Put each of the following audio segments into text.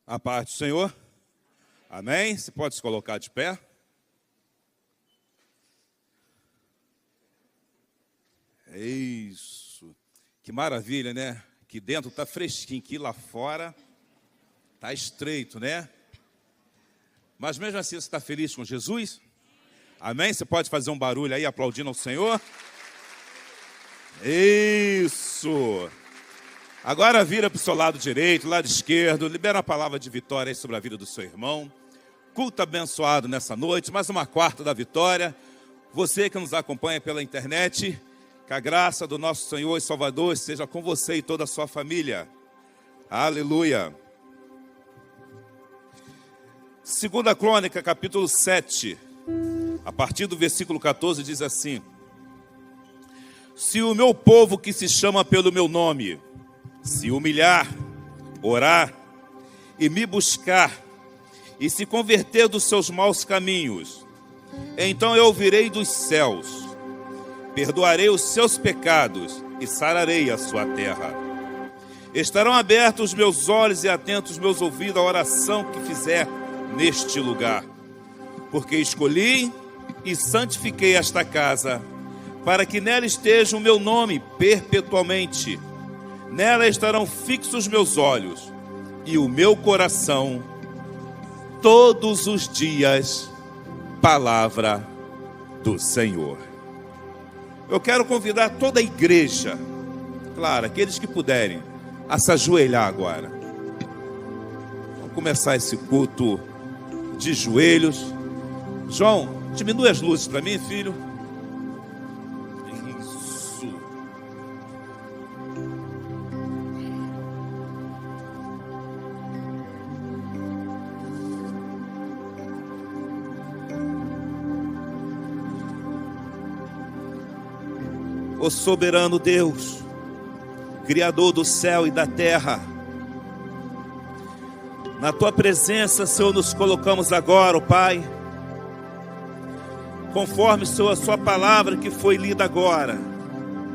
A paz do Senhor. Amém? Você pode se colocar de pé? É isso. Que maravilha, né? Aqui dentro está fresquinho, aqui lá fora está estreito, né? Mas mesmo assim você está feliz com Jesus? Amém? Você pode fazer um barulho aí aplaudindo ao Senhor? Isso! Agora vira para o seu lado direito, lado esquerdo, libera a palavra de vitória aí sobre a vida do seu irmão. Culto abençoado nessa noite, mais uma quarta da vitória. Você que nos acompanha pela internet, que a graça do nosso Senhor e Salvador seja com você e toda a sua família. Aleluia. 2 Crônica, capítulo 7, a partir do versículo 14, diz assim: Se o meu povo que se chama pelo meu nome se humilhar, orar e me buscar e se converter dos seus maus caminhos, então eu ouvirei dos céus, perdoarei os seus pecados e sararei a sua terra. Estarão abertos os meus olhos e atentos os meus ouvidos à oração que fizer neste lugar, porque escolhi e santifiquei esta casa, para que nela esteja o meu nome perpetuamente. Nela estarão fixos meus olhos e o meu coração todos os dias. Palavra do Senhor. Eu quero convidar toda a igreja, claro, aqueles que puderem, a se ajoelhar agora. Vamos começar esse culto de joelhos. João, diminui as luzes para mim, filho. Ó soberano Deus, Criador do céu e da terra, na Tua presença, Senhor, nos colocamos agora, ó Pai, conforme, Senhor, a Sua palavra que foi lida agora.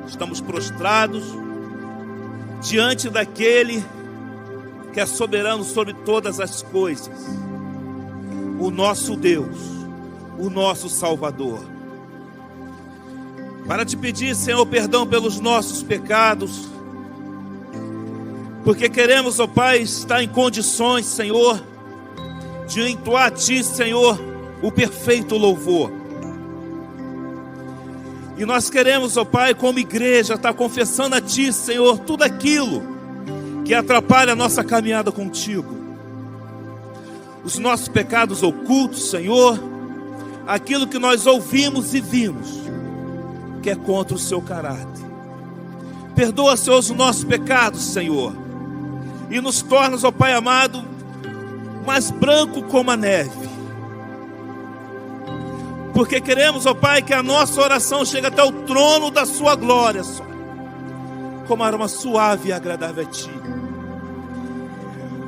Estamos prostrados diante daquele que é soberano sobre todas as coisas, o nosso Deus, o nosso Salvador, para te pedir, Senhor, perdão pelos nossos pecados, porque queremos, ó Pai, estar em condições, Senhor, de entoar a Ti, Senhor, o perfeito louvor. E nós queremos, ó Pai, como igreja, estar confessando a Ti, Senhor, tudo aquilo que atrapalha a nossa caminhada contigo. Os nossos pecados ocultos, Senhor, aquilo que nós ouvimos e vimos, que é contra o Seu caráter. Perdoa, Senhor, os nossos pecados, Senhor, e nos torna, ó Pai amado, mais branco como a neve, porque queremos, ó Pai, que a nossa oração chegue até o trono da Sua glória, só como aroma suave e agradável a Ti.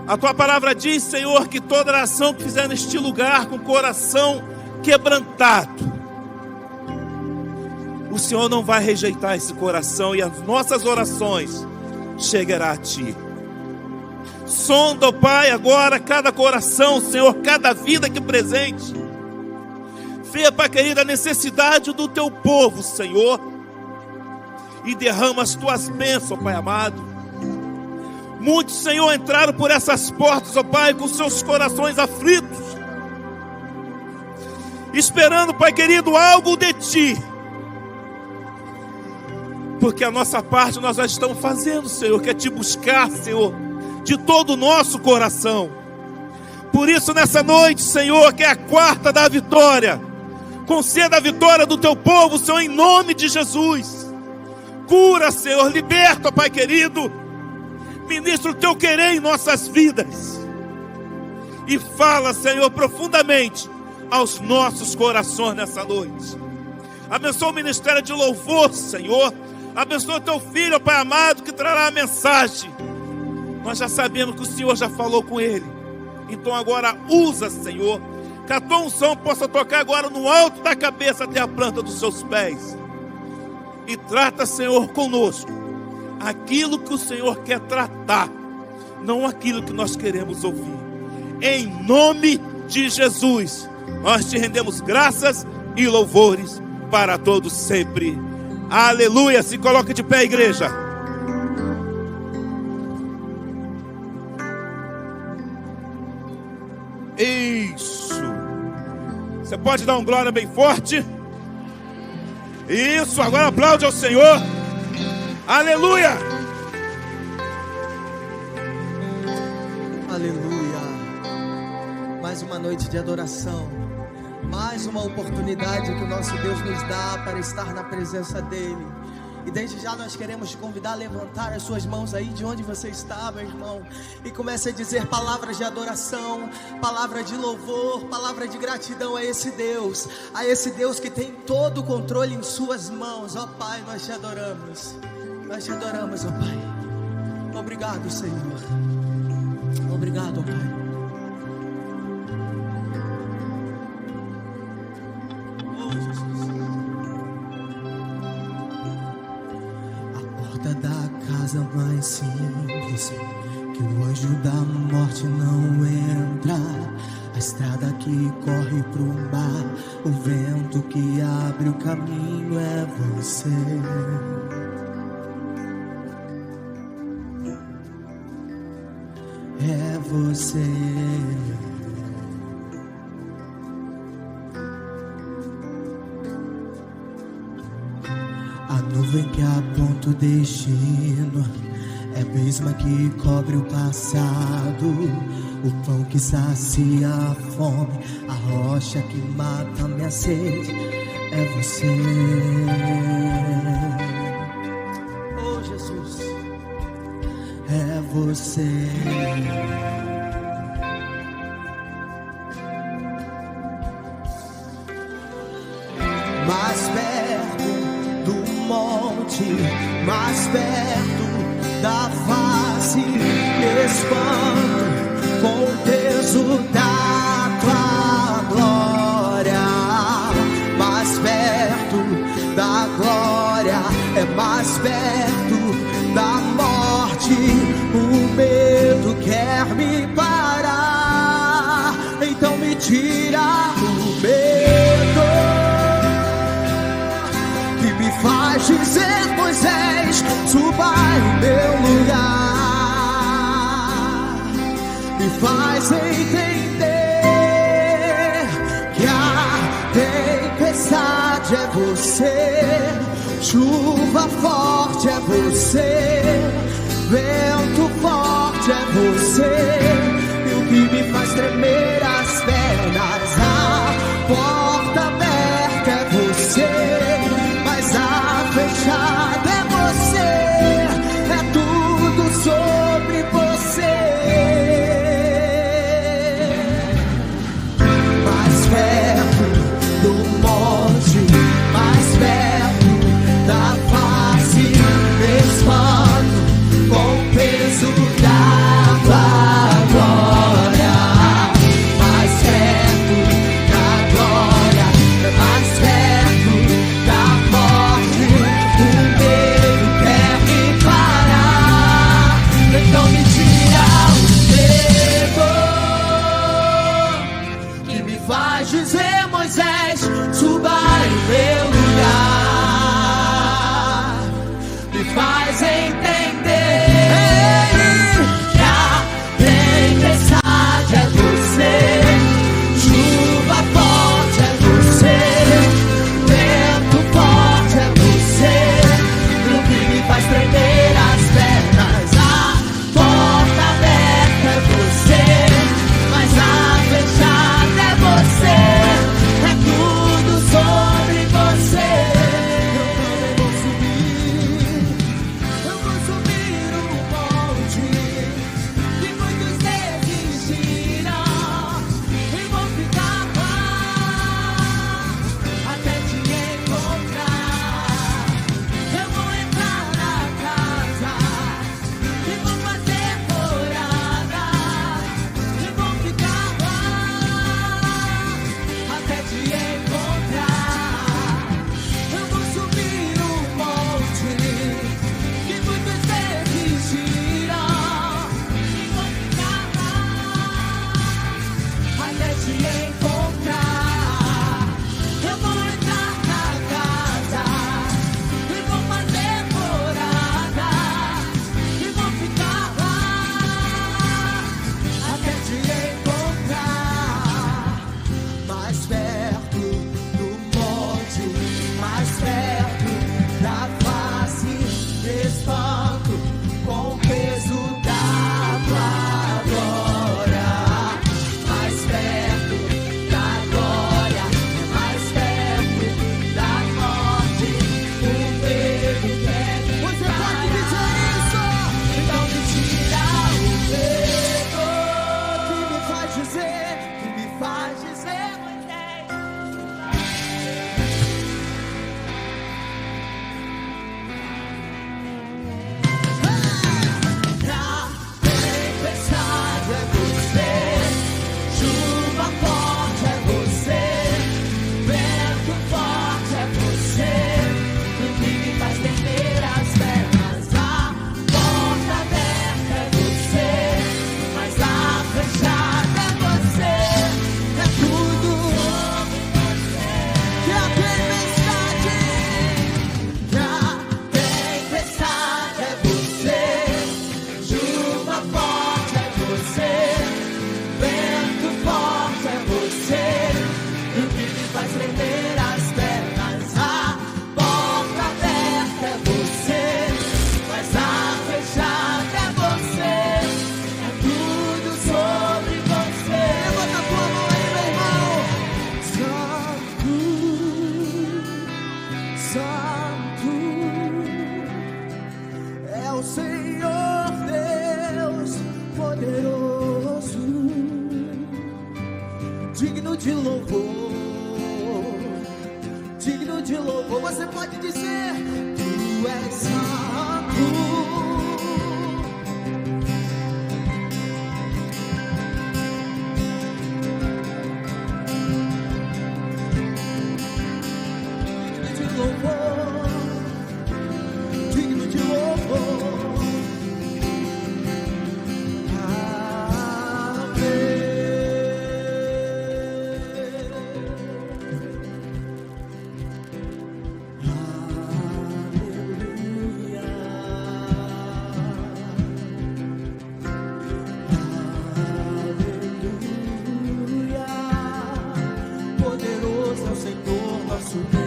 A Tua palavra diz, Senhor, que toda oração que fizer neste lugar com o coração quebrantado, o Senhor não vai rejeitar esse coração, e as nossas orações chegarão a Ti. Sonda, ó Pai, agora cada coração, Senhor, cada vida aqui presente. Vê, Pai querido, a necessidade do Teu povo, Senhor, e derrama as Tuas bênçãos, ó Pai amado. Muitos, Senhor, entraram por essas portas, ó Pai, com seus corações aflitos, esperando, Pai querido, algo de Ti, porque a nossa parte nós já estamos fazendo, Senhor, que é Te buscar, Senhor, de todo o nosso coração. Por isso, nessa noite, Senhor, que é a quarta da vitória, conceda a vitória do Teu povo, Senhor, em nome de Jesus. Cura, Senhor, liberta, Pai querido, ministra o Teu querer em nossas vidas, e fala, Senhor, profundamente aos nossos corações nessa noite. Abençoa o ministério de louvor, Senhor. Abençoa o Teu filho, Pai amado, que trará a mensagem. Nós já sabemos que o Senhor já falou com ele. Então agora usa, Senhor, que a Tua unção possa tocar agora no alto da cabeça até a planta dos seus pés. E trata, Senhor, conosco aquilo que o Senhor quer tratar, não aquilo que nós queremos ouvir. em nome de Jesus. Nós te rendemos graças e louvores para todos sempre. Aleluia. Se coloque de pé, igreja. Isso. Você pode dar um glória bem forte? Isso. Agora aplaude ao Senhor. Aleluia. Aleluia. Mais uma noite de adoração. Mais uma oportunidade que o nosso Deus nos dá para estar na presença dEle. E desde já nós queremos te convidar a levantar as suas mãos aí de onde você está, meu irmão, e comece a dizer palavras de adoração, palavra de louvor, palavra de gratidão a esse Deus que tem todo o controle em suas mãos. Ó Pai, nós te adoramos, ó Pai. Obrigado, Senhor. Obrigado, ó Pai. Da casa mais simples, que o anjo da morte não entra, a estrada que corre pro mar, o vento que abre o caminho é você. É você. A nuvem que aponta o destino é a mesma que cobre o passado. O pão que sacia a fome, a rocha que mata minha sede, é você. Oh Jesus, é você. Mais perto do monte, mais perto da face, espanto com o peso da tua glória. Mais perto da glória, é mais perto da morte. O medo quer me parar, então me tira o medo. Faz dizer, Moisés, suba em meu lugar. Me faz entender que a tempestade é você, chuva forte é você, vento forte é você. E o que me faz tremer as pernas, a porta aberta é você, a fechada é você, é tudo sobre você. Mais perto do monte, mais perto da face, espanto com o peso da tua glória. de louvor, digno de louvor. Você pode dizer: Tu és santo. Digno de louvor, poderoso é o Senhor nosso Deus.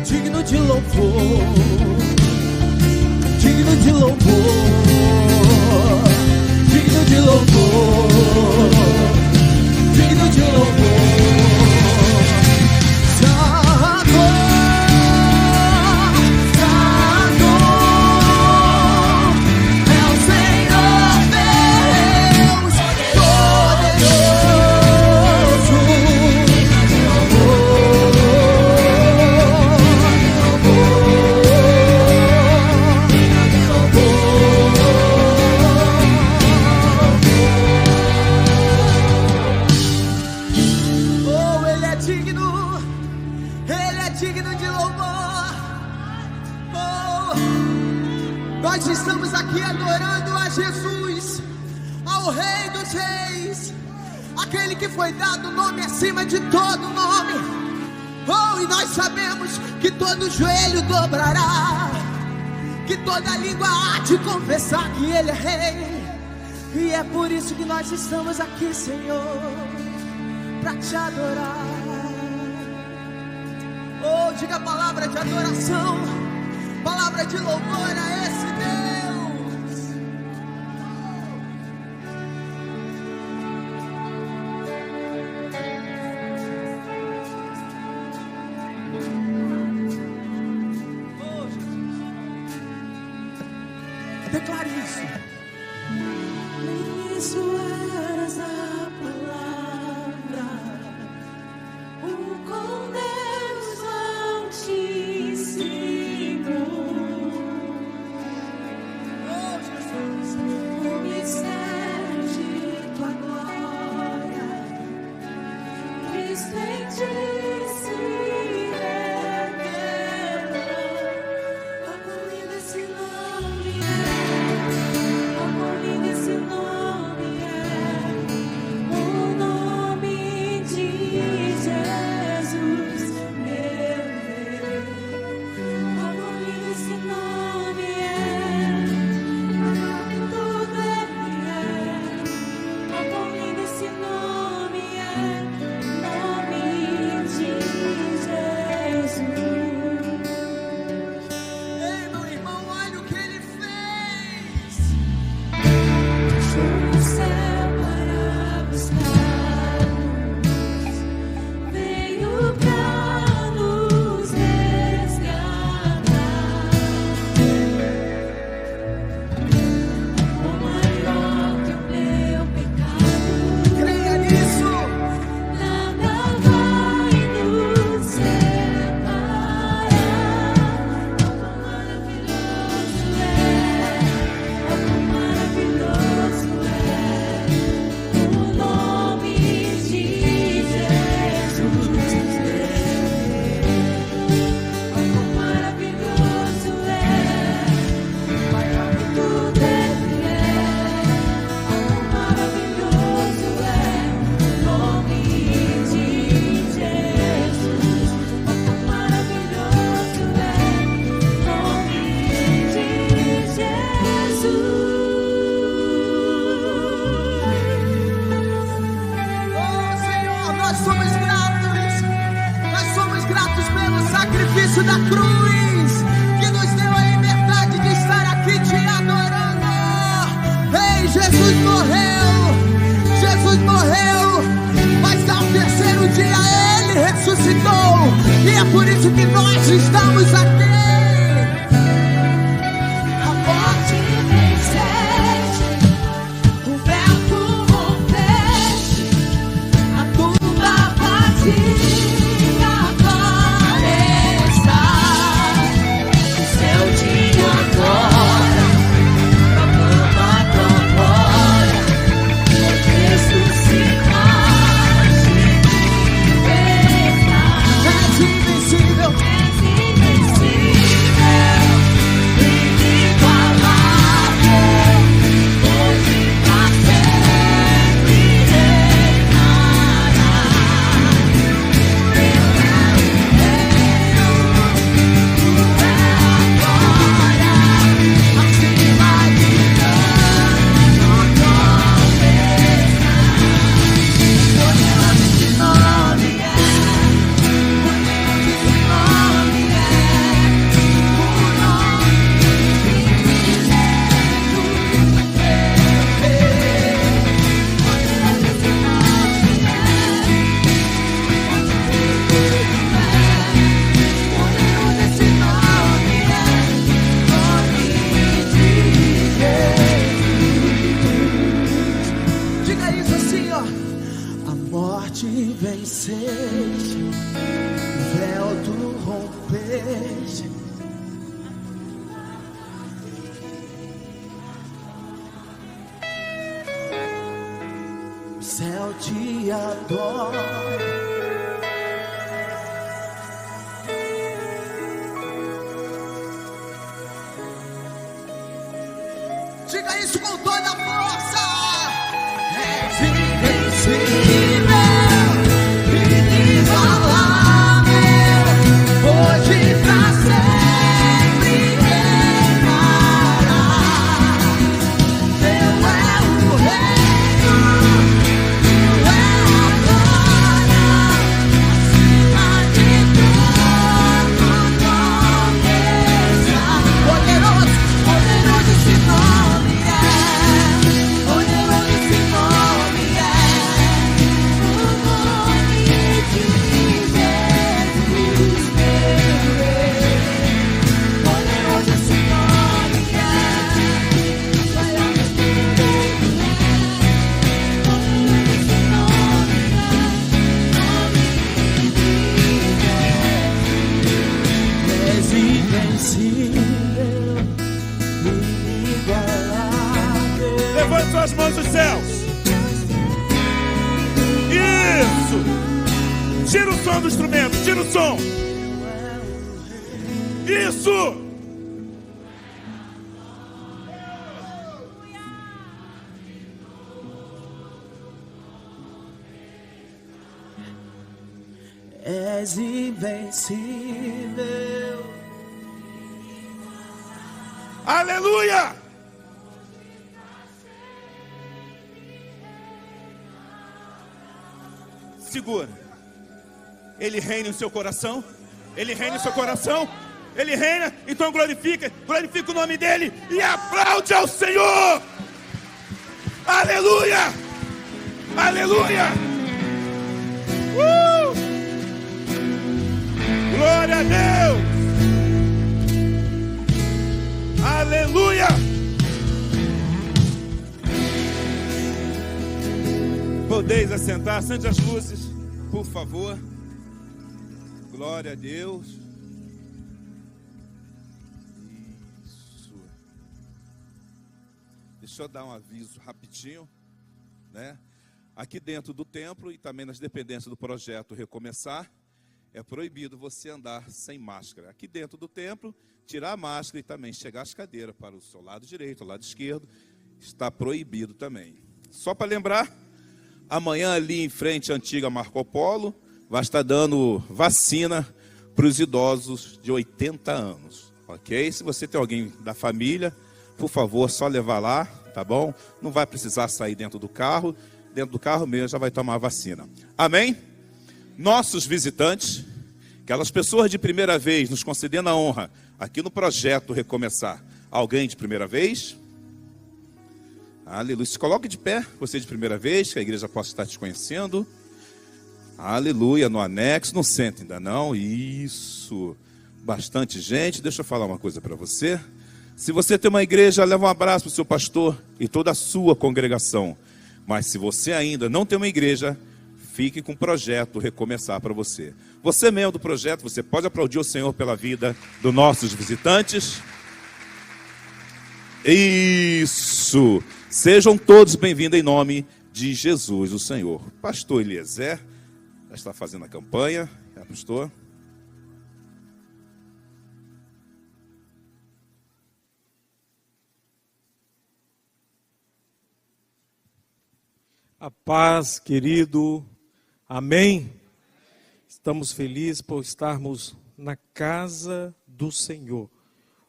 Digno de louvor, digno de louvor, digno de louvor, digno de louvor. Santo, Santo é o Senhor Deus poderoso. Digno de louvor. Oh, nós estamos aqui adorando a Jesus, ao Rei dos Reis, aquele que foi dado nome acima de todo nome. Oh, e nós sabemos que todo joelho dobrará, que toda língua há de confessar que Ele é Rei. E é por isso que nós estamos aqui, Senhor, para te adorar. Oh, diga palavra de adoração, palavra de louvor a esse Deus. Oh, Jesus. Declare isso. Isso eras a palavra, o Cordeiro Santíssimo. Oh, Jesus. O mistério de tua glória, Cristo em ti se revelou. Oh, quão lindo esse nome é, oh, quão lindo esse nome é, o nome de Jesus, meu Deus. Oh, quão lindo esse nome é, tudo ele é. Oh, quão lindo esse nome é, nome de Jesus. Ei, meu irmão, olha o que ele fez. Deixou o céu para buscar-nos, veio pra nos resgatar. O maior que o meu pecado, Creia nisso. nada vai nos separar. Oh, quão maravilhoso é, oh, quão maravilhoso é o nome de Jesus. Oh, quão maravilhoso é, maior que tudo ele é. Oh, quão maravilhoso é o nome de Jesus. Oh, quão maravilhoso é o nome de Jesus. Oh, Senhor, nós somos gratos pelo sacrifício da cruz, que nos deu a liberdade de estar aqui te adorando. Ei, Jesus morreu, mas ao terceiro dia ele ressuscitou, e é por isso que nós estamos aqui. A morte venceste, o véu tu rompeste, a tumba vazia agora está. O céu te adora, proclama tua glória, ressuscitaste de verdade. És invencível. És invencível, inigualável, hoje pra sempre reinará. Teu é o reino, tu é agora, acima de todo nome está. Poderoso esse nome é, poderoso esse nome é, o nome de Jesus. Poderoso esse nome é, poderoso esse nome é, nome de Jesus. Diga isso assim, ó. A morte venceste, o véu tu rompeste. O céu te adora. Diga isso com toda a força. És invencível, inigualável, hoje pra sempre reinará. Teu é o reino, tu é a glória, acima de Tira o som do instrumento, tira o som. Isso! És invencível. Aleluia! Segura. Ele reina em seu coração. Ele reina em seu coração. Ele reina, então glorifica o nome dele e aplaude ao Senhor. Aleluia! Aleluia! Glória a Deus! Aleluia! Podeis assentar, acende as luzes, por favor. Glória a Deus. Isso. Deixa eu dar um aviso rapidinho, né? Aqui dentro do templo e também nas dependências do projeto Recomeçar, é proibido você andar sem máscara. Aqui dentro do templo, tirar a máscara e também chegar as cadeiras para o seu lado direito, o lado esquerdo, está proibido também. Só para lembrar, amanhã ali em frente à antiga Marco Polo, vai estar dando vacina para os idosos de 80 anos, ok? Se você tem alguém da família, por favor, só levar lá, tá bom? Não vai precisar sair dentro do carro mesmo já vai tomar a vacina. Amém? Nossos visitantes, aquelas pessoas de primeira vez, nos concedendo a honra, aqui no projeto Recomeçar. Alguém de primeira vez? Aleluia. Se coloque de pé, você de primeira vez, que a igreja possa estar te conhecendo. Aleluia, no anexo, não senta ainda não. Isso, bastante gente. Deixa eu falar uma coisa para você. Se você tem uma igreja, leva um abraço para o seu pastor e toda a sua congregação. Mas se você ainda não tem uma igreja, fique com o projeto Recomeçar para você. Você é membro do projeto, você pode aplaudir o Senhor pela vida dos nossos visitantes. Isso! Sejam todos bem-vindos em nome de Jesus, o Senhor. Pastor Eliezer já está fazendo a campanha. É, pastor? A paz, querido. Amém? Estamos felizes por estarmos na casa do Senhor.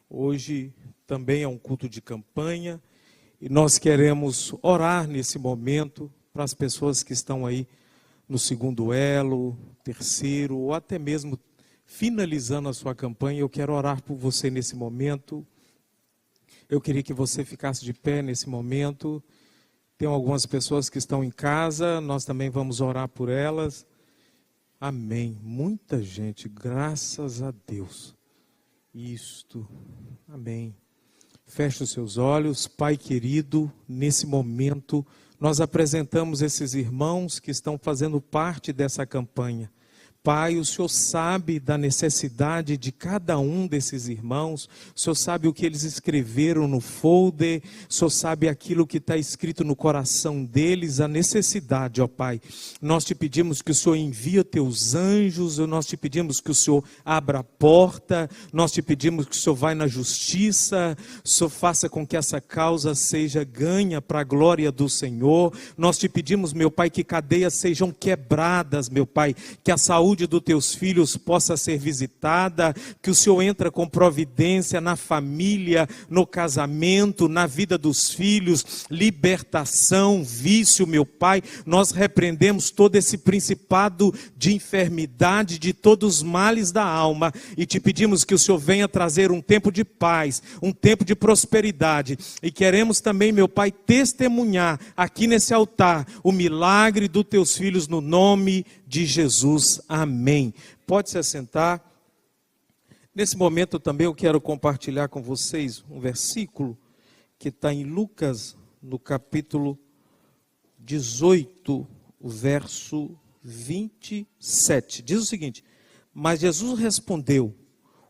Hoje também é um culto de campanha e nós queremos orar nesse momento para as pessoas que estão aí no segundo elo, terceiro ou até mesmo finalizando a sua campanha. Eu quero orar por você nesse momento. Eu queria que você ficasse de pé nesse momento. Tem algumas pessoas que estão em casa, nós também vamos orar por elas. Amém. Muita gente, graças a Deus. Isto. Amém. Feche os seus olhos, Pai querido, nesse momento nós apresentamos esses irmãos que estão fazendo parte dessa campanha. Pai, o Senhor sabe da necessidade de cada um desses irmãos, o Senhor sabe o que eles escreveram no folder, o Senhor sabe aquilo que está escrito no coração deles, a necessidade, ó Pai. Nós te pedimos que o Senhor envie teus anjos, nós te pedimos que o Senhor abra a porta, nós te pedimos que o Senhor vá na justiça, o Senhor faça com que essa causa seja ganha para a glória do Senhor. Nós te pedimos, meu Pai, que cadeias sejam quebradas, meu Pai, que a saúde dos teus filhos possa ser visitada, que o Senhor entra com providência na família, no casamento, na vida dos filhos, libertação, vício, meu Pai. Nós repreendemos todo esse principado de enfermidade, de todos os males da alma, e te pedimos que o Senhor venha trazer um tempo de paz, um tempo de prosperidade, e queremos também, meu Pai, testemunhar aqui nesse altar o milagre dos teus filhos no nome de Jesus, amém. Pode se assentar. Nesse momento também eu quero compartilhar com vocês um versículo que está em Lucas, no capítulo 18, o verso 27. Diz o seguinte: mas Jesus respondeu: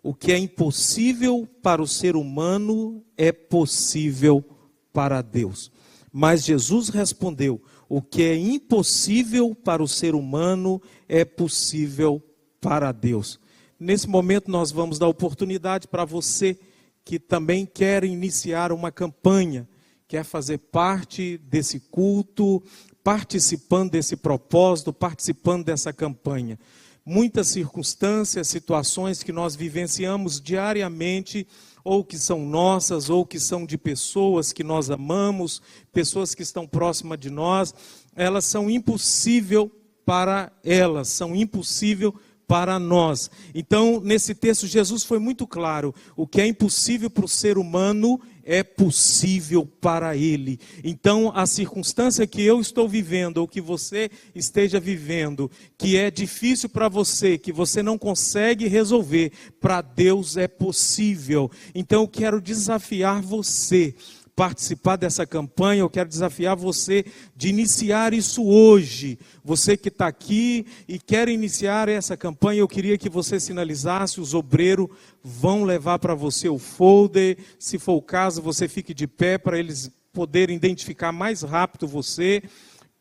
o que é impossível para o ser humano é possível para Deus. Mas Jesus respondeu: O que é impossível para o ser humano é possível para Deus. Nesse momento nós vamos dar oportunidade para você que também quer iniciar uma campanha, quer fazer parte desse culto, participando desse propósito, participando dessa campanha. Muitas circunstâncias, situações que nós vivenciamos diariamente, ou que são nossas, ou que são de pessoas que nós amamos, pessoas que estão próximas de nós, elas são impossíveis para elas, são impossíveis para nós. Então, nesse texto, Jesus foi muito claro: o que é impossível para o ser humano é possível para ele. Então, a circunstância que eu estou vivendo, ou que você esteja vivendo, que é difícil para você, que você não consegue resolver, para Deus é possível. Então, eu quero desafiar você participar dessa campanha. Eu quero desafiar você de iniciar isso hoje. Você que está aqui e quer iniciar essa campanha, eu queria que você sinalizasse. Os obreiros vão levar para você o folder. Se for o caso, você fique de pé para eles poderem identificar mais rápido você,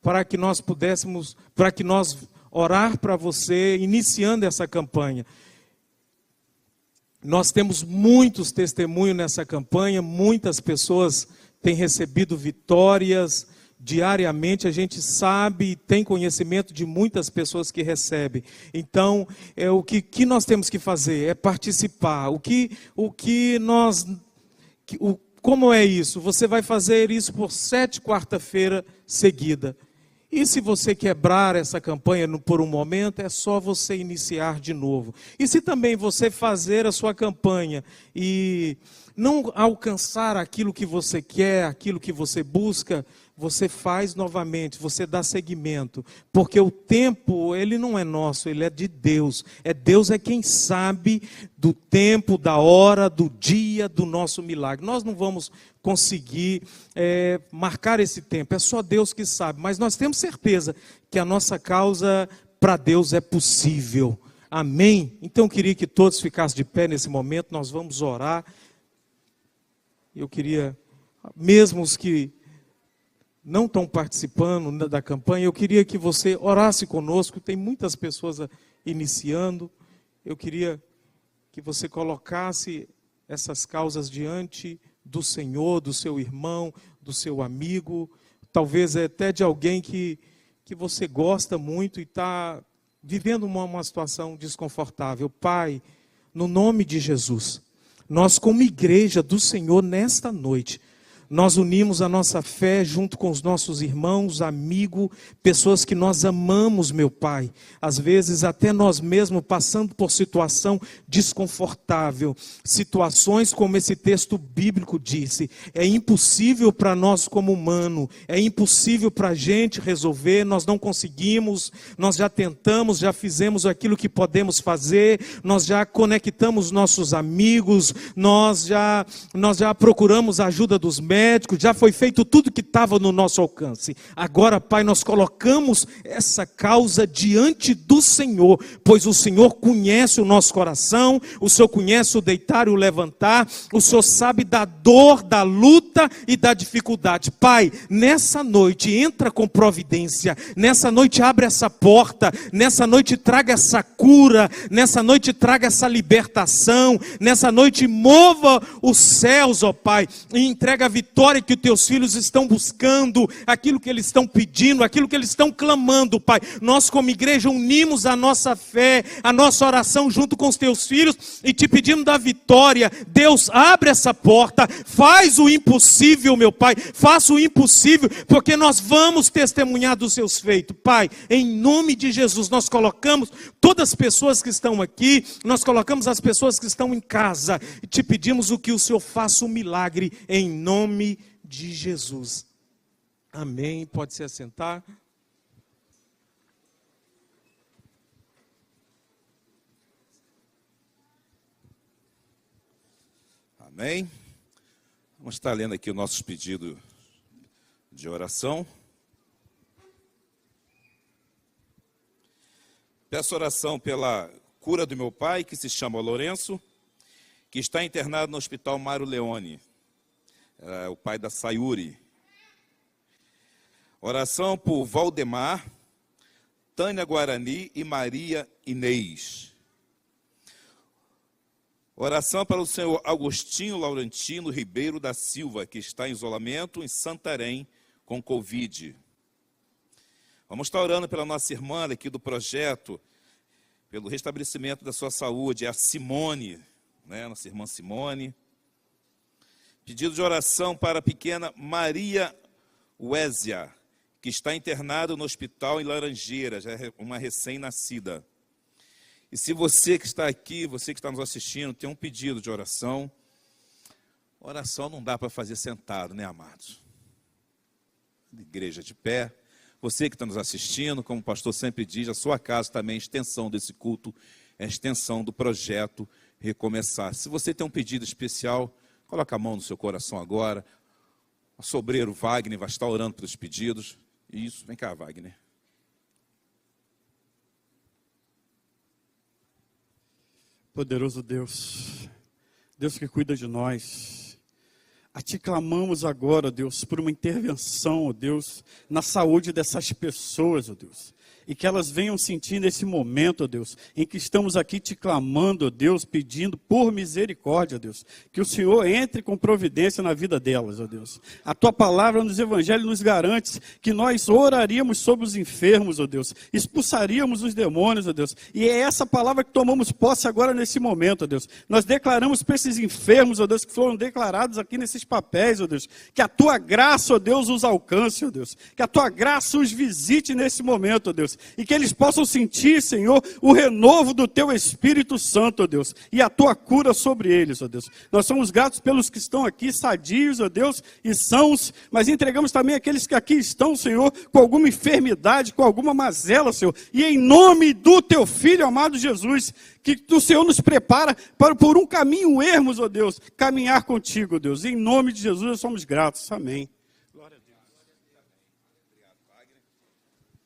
para que nós orar para você iniciando essa campanha. Nós temos muitos testemunhos nessa campanha, muitas pessoas têm recebido vitórias diariamente. A gente sabe e tem conhecimento de muitas pessoas que recebem. Então, o que nós temos que fazer é participar. Como é isso? Você vai fazer isso por 7 quarta-feiras seguidas. E se você quebrar essa campanha por um momento, é só você iniciar de novo. E se também você fazer a sua campanha e não alcançar aquilo que você quer, aquilo que você busca, você faz novamente, você dá seguimento. Porque o tempo, ele não é nosso, ele é de Deus. Deus é quem sabe do tempo, da hora, do dia, do nosso milagre. Nós não vamos conseguir marcar esse tempo, é só Deus que sabe. Mas nós temos certeza que a nossa causa para Deus é possível. Amém? Então eu queria que todos ficassem de pé nesse momento, nós vamos orar. Eu queria, mesmo os que não estão participando da campanha, eu queria que você orasse conosco. Tem muitas pessoas iniciando. Eu queria que você colocasse essas causas diante do Senhor, do seu irmão, do seu amigo, talvez até de alguém que você gosta muito e está vivendo uma situação desconfortável. Pai, no nome de Jesus, nós como igreja do Senhor nesta noite, nós unimos a nossa fé junto com os nossos irmãos, amigos, pessoas que nós amamos, meu Pai. Às vezes até nós mesmos passando por situação desconfortável. Situações como esse texto bíblico disse. É impossível para nós como humano. É impossível para a gente resolver. Nós não conseguimos. Nós já tentamos, já fizemos aquilo que podemos fazer. Nós já conectamos nossos amigos. Nós já procuramos a ajuda dos médicos, já foi feito tudo que estava no nosso alcance. Agora, Pai, nós colocamos essa causa diante do Senhor, pois o Senhor conhece o nosso coração, o Senhor conhece o deitar e o levantar, o Senhor sabe da dor, da luta e da dificuldade. Pai, nessa noite entra com providência, nessa noite abre essa porta, nessa noite traga essa cura, nessa noite traga essa libertação, nessa noite mova os céus, ó Pai, e entrega a vitória que os teus filhos estão buscando, aquilo que eles estão pedindo, aquilo que eles estão clamando, Pai. Nós como igreja unimos a nossa fé, a nossa oração junto com os teus filhos e te pedimos da vitória. Deus, abre essa porta, faz o impossível, meu Pai, faça o impossível, porque nós vamos testemunhar dos seus feitos. Pai, em nome de Jesus, nós colocamos todas as pessoas que estão aqui, nós colocamos as pessoas que estão em casa e te pedimos que o Senhor faça um milagre em nome de Jesus. Amém. Pode se assentar. Amém. Vamos estar lendo aqui o nosso pedido de oração. Peço oração pela cura do meu pai, que se chama Lourenço, que está internado no Hospital Mário Leone, o pai da Sayuri. Oração por Valdemar, Tânia Guarani e Maria Inês. Oração para o senhor Agostinho Laurentino Ribeiro da Silva, que está em isolamento em Santarém com Covid. Vamos estar orando pela nossa irmã aqui do projeto, pelo restabelecimento da sua saúde, é a Simone, né? Nossa irmã Simone. Pedido de oração para a pequena Maria Uésia, que está internada no hospital em Laranjeiras, é uma recém-nascida. E se você que está aqui, você que está nos assistindo, tem um pedido de oração, oração não dá para fazer sentado, né, amados? Igreja de pé. Você que está nos assistindo, como o pastor sempre diz, a sua casa também é extensão desse culto, é extensão do projeto Recomeçar. Se você tem um pedido especial, coloca a mão no seu coração agora. O sobreiro Wagner vai estar orando pelos pedidos. Isso, vem cá, Wagner. Poderoso Deus, Deus que cuida de nós, a Ti clamamos agora, Deus, por uma intervenção, ó Deus, na saúde dessas pessoas, ó Deus, e que elas venham sentir nesse momento, ó Deus, em que estamos aqui te clamando, ó Deus, pedindo por misericórdia, ó Deus, que o Senhor entre com providência na vida delas, ó Deus. A Tua palavra nos evangelhos nos garante que nós oraríamos sobre os enfermos, ó Deus, expulsaríamos os demônios, ó Deus, e é essa palavra que tomamos posse agora nesse momento, ó Deus. Nós declaramos para esses enfermos, ó Deus, que foram declarados aqui nesses papéis, ó Deus, que a Tua graça, ó Deus, os alcance, ó Deus, que a Tua graça os visite nesse momento, ó Deus, e que eles possam sentir, Senhor, o renovo do Teu Espírito Santo, ó Deus, e a Tua cura sobre eles, ó Deus. Nós somos gratos pelos que estão aqui, sadios, ó Deus, e sãos, mas entregamos também aqueles que aqui estão, Senhor, com alguma enfermidade, com alguma mazela, Senhor, e em nome do Teu Filho amado Jesus, que o Senhor nos prepara para por um caminho ermos, ó Deus, caminhar contigo, ó Deus. Em nome de Jesus, nós somos gratos. Amém.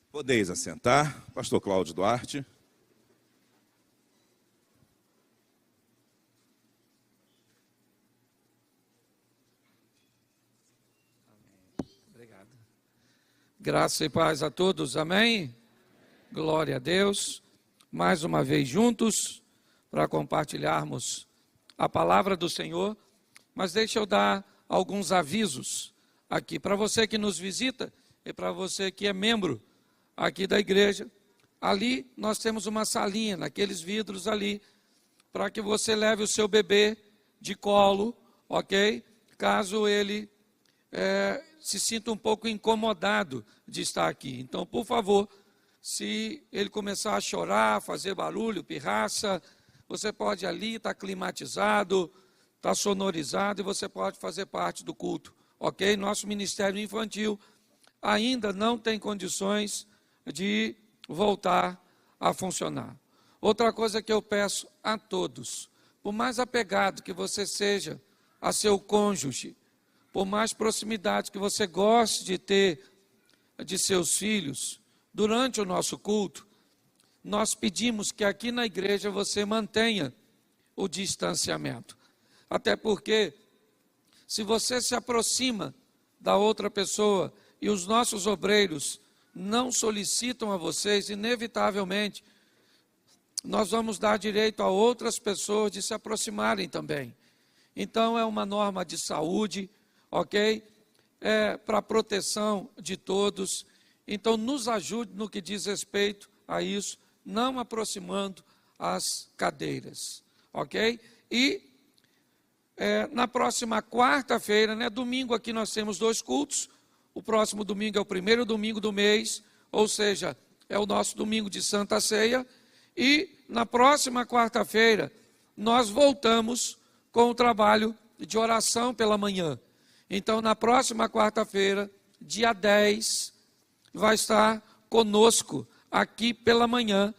Podeis assentar, pastor Cláudio Duarte. Obrigado. Graça e paz a todos, amém? Glória a Deus. Mais uma vez juntos para compartilharmos a palavra do Senhor. Mas deixa eu dar alguns avisos aqui para você que nos visita e para você que é membro aqui da igreja. Ali nós temos uma salinha, naqueles vidros ali, para que você leve o seu bebê de colo, ok? Caso ele se sinta um pouco incomodado de estar aqui. Então, por favor, se ele começar a chorar, fazer barulho, pirraça, você pode ali, está climatizado, está sonorizado e você pode fazer parte do culto, ok? Nosso ministério infantil ainda não tem condições de voltar a funcionar. Outra coisa que eu peço a todos, por mais apegado que você seja a seu cônjuge, por mais proximidade que você goste de ter de seus filhos, durante o nosso culto, nós pedimos que aqui na igreja você mantenha o distanciamento. Até porque, se você se aproxima da outra pessoa e os nossos obreiros não solicitam a vocês, inevitavelmente, nós vamos dar direito a outras pessoas de se aproximarem também. Então, é uma norma de saúde, ok? É para proteção de todos. Então, nos ajude no que diz respeito a isso, não aproximando as cadeiras, ok? E na próxima quarta-feira, né, domingo aqui nós temos 2 cultos. O próximo domingo é o primeiro domingo do mês, ou seja, é o nosso domingo de Santa Ceia. E na próxima quarta-feira, nós voltamos com o trabalho de oração pela manhã. Então, na próxima quarta-feira, dia 10, vai estar conosco aqui pela manhã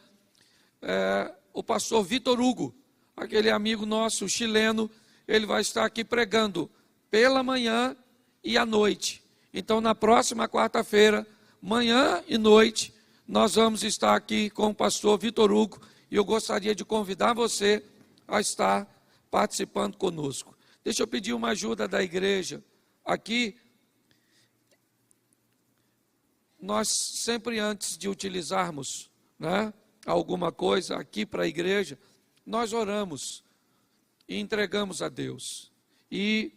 o pastor Vitor Hugo, aquele amigo nosso chileno, ele vai estar aqui pregando pela manhã e à noite. Então, na próxima quarta-feira, manhã e noite, nós vamos estar aqui com o pastor Vitor Hugo e eu gostaria de convidar você a estar participando conosco. Deixa eu pedir uma ajuda da igreja aqui. nós sempre antes de utilizarmos, né, alguma coisa aqui para a igreja, nós oramos e entregamos a Deus. E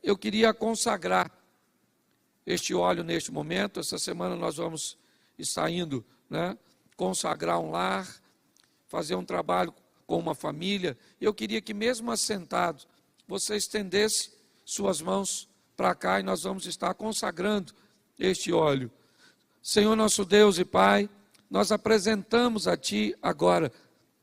eu queria consagrar este óleo neste momento. Essa semana nós vamos estar indo, né, consagrar um lar, fazer um trabalho com uma família. Eu queria que mesmo assentado, você estendesse suas mãos para cá e nós vamos estar consagrando este óleo. Senhor nosso Deus e Pai, nós apresentamos a Ti agora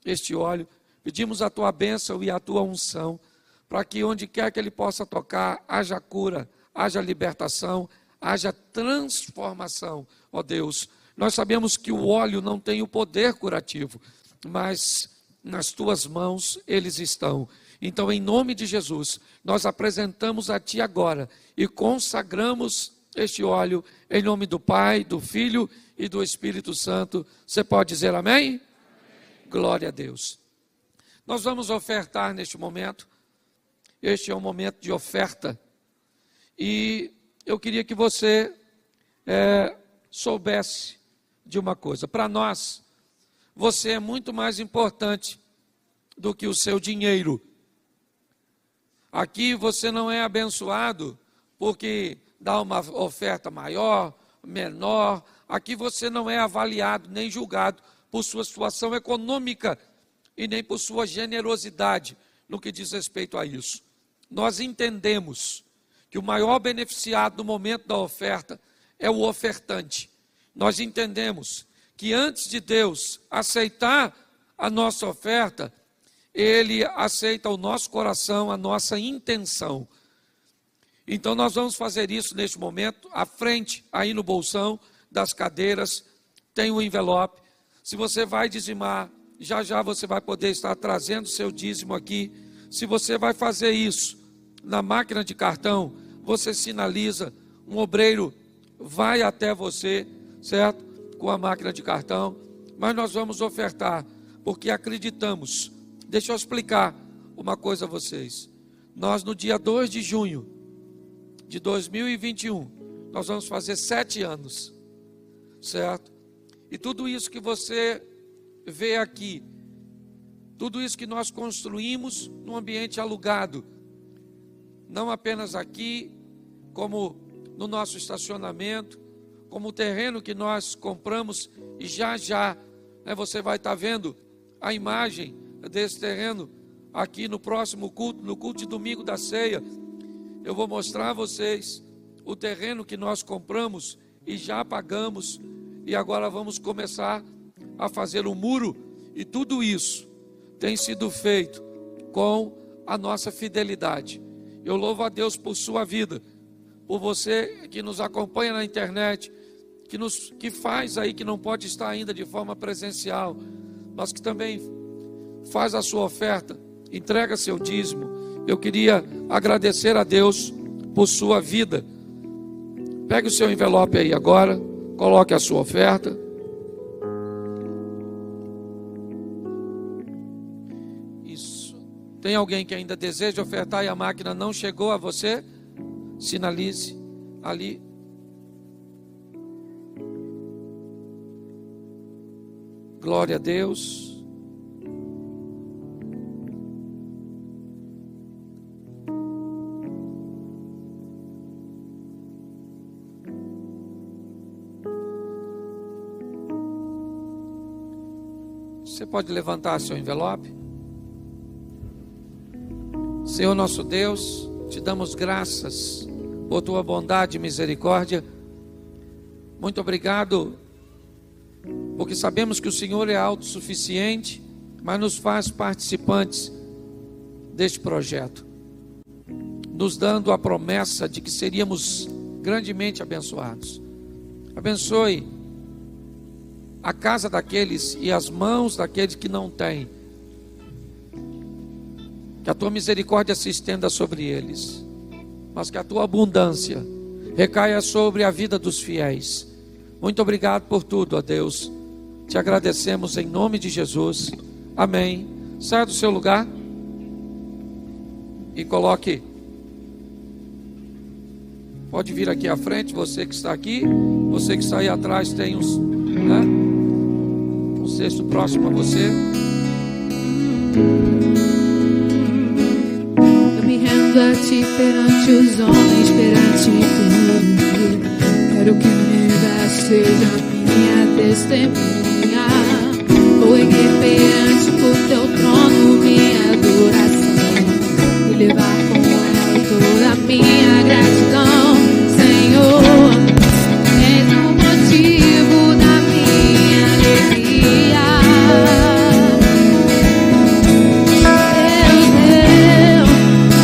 este óleo, pedimos a Tua bênção e a Tua unção, para que onde quer que Ele possa tocar, haja cura, haja libertação, haja transformação, ó Deus. Nós sabemos que o óleo não tem o poder curativo, mas nas Tuas mãos eles estão. Então, em nome de Jesus, nós apresentamos a Ti agora e consagramos este óleo em nome do Pai, do Filho e do Espírito Santo. Você pode dizer amém? Amém. Glória a Deus. Nós vamos ofertar neste momento. Este é um momento de oferta. E eu queria que você soubesse de uma coisa. Para nós, você é muito mais importante do que o seu dinheiro. Aqui você não é abençoado porque dá uma oferta maior, menor. Aqui você não é avaliado nem julgado por sua situação econômica e nem por sua generosidade no que diz respeito a isso. Nós entendemos que o maior beneficiado no momento da oferta é o ofertante. Nós entendemos que antes de Deus aceitar a nossa oferta, Ele aceita o nosso coração, a nossa intenção. Então nós vamos fazer isso neste momento, à frente, aí no bolsão das cadeiras, tem um envelope. Se você vai dizimar, já já você vai poder estar trazendo seu dízimo aqui. Se você vai fazer isso na máquina de cartão, você sinaliza, um obreiro vai até você, certo? Com a máquina de cartão, mas nós vamos ofertar, porque acreditamos. Deixa eu explicar uma coisa a vocês. Nós no dia 2 de junho de 2021, nós vamos fazer 7 anos, certo? E tudo isso que você vê aqui, tudo isso que nós construímos num ambiente alugado, não apenas aqui, como no nosso estacionamento, como o terreno que nós compramos, e já né, você vai estar vendo a imagem desse terreno aqui no próximo culto, no culto de domingo da ceia. Eu vou mostrar a vocês o terreno que nós compramos e já pagamos, e agora vamos começar a fazer um muro, e tudo isso tem sido feito com a nossa fidelidade. Eu louvo a Deus por sua vida, por você que nos acompanha na internet, que faz aí, que não pode estar ainda de forma presencial, mas que também faz a sua oferta, entrega seu dízimo. Eu queria agradecer a Deus por sua vida. Pegue o seu envelope aí agora, coloque a sua oferta. Isso. Tem alguém que ainda deseja ofertar e a máquina não chegou a você? Sinalize ali. Glória a Deus. Você pode levantar seu envelope? Senhor nosso Deus, te damos graças por tua bondade e misericórdia. Muito obrigado, porque sabemos que o Senhor é autossuficiente, mas nos faz participantes deste projeto, nos dando a promessa de que seríamos grandemente abençoados. Abençoe a casa daqueles e as mãos daqueles que não têm. Que a tua misericórdia se estenda sobre eles, mas que a tua abundância recaia sobre a vida dos fiéis. Muito obrigado por tudo, ó Deus. Te agradecemos em nome de Jesus. Amém. Saia do seu lugar e coloque. Pode vir aqui à frente, você que está aqui. Você que está aí atrás tem uns, né? Um cesto próximo a você. Eu me rendo a ti perante os homens, perante tudo. Quero que o universo seja minha testemunha. Vou erguer perante o teu trono minha adoração e levar com ela toda a minha gratidão, Senhor. És o motivo da minha alegria.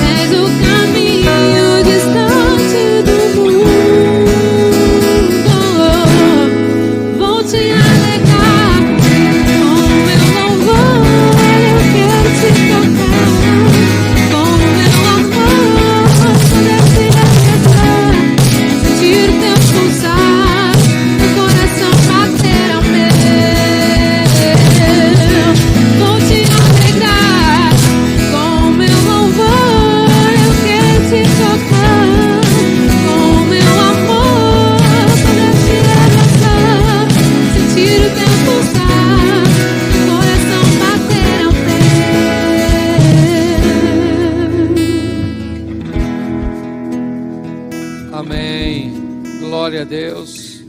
És o caminho distante do mundo. Vou te alegrar com meu louvor. Eu quero te tocar com meu amor. Poder te alegrar, sentir o teu pulsar, o coração bater ao meu. Vou te alegrar com meu louvor. Eu quero te tocar com meu amor. Poder te abraçar, sentir o teu pulsar, o coração bater ao meu. Amém. Glória a Deus.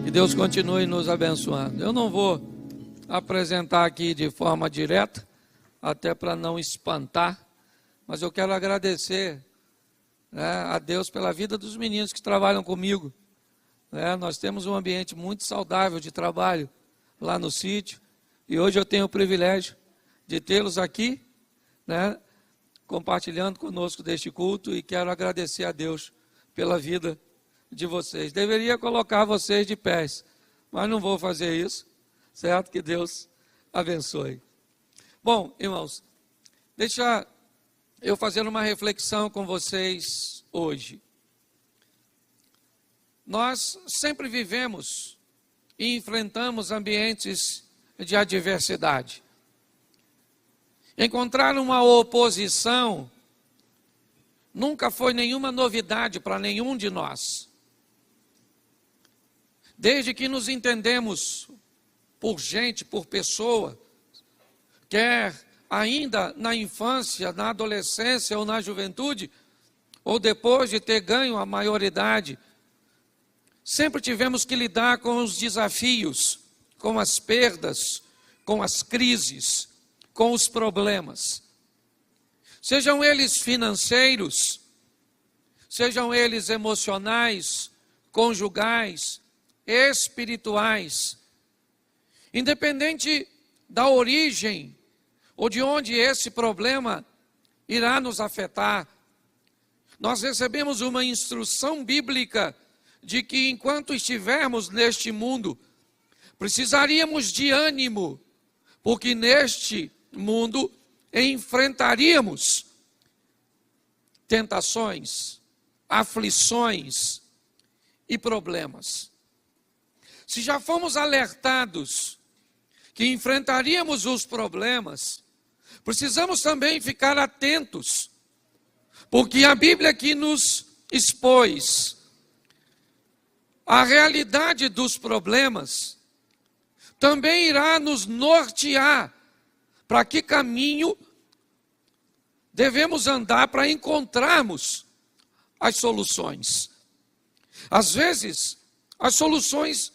Que Deus continue nos abençoando. Eu não vou apresentar aqui de forma direta, até para não espantar, mas eu quero agradecer, né, a Deus pela vida dos meninos que trabalham comigo. Né? Nós temos um ambiente muito saudável de trabalho lá no sítio, e hoje eu tenho o privilégio de tê-los aqui, né, compartilhando conosco deste culto, e quero agradecer a Deus pela vida de vocês. Deveria colocar vocês de pés, mas não vou fazer isso, certo? Que Deus abençoe. Bom, irmãos, deixa eu fazer uma reflexão com vocês hoje. Nós sempre vivemos e enfrentamos ambientes de adversidade. Encontrar uma oposição nunca foi nenhuma novidade para nenhum de nós. Desde que nos entendemos por gente, por pessoa, quer ainda na infância, na adolescência ou na juventude, ou depois de ter ganho a maioridade, sempre tivemos que lidar com os desafios, com as perdas, com as crises, com os problemas. Sejam eles financeiros, sejam eles emocionais, conjugais, espirituais. Independente da origem ou de onde esse problema irá nos afetar, nós recebemos uma instrução bíblica de que enquanto estivermos neste mundo, precisaríamos de ânimo, porque neste mundo enfrentaríamos tentações, aflições e problemas. Se já fomos alertados que enfrentaríamos os problemas, precisamos também ficar atentos, porque a Bíblia aqui nos expôs a realidade dos problemas, também irá nos nortear para que caminho devemos andar para encontrarmos as soluções. Às vezes, as soluções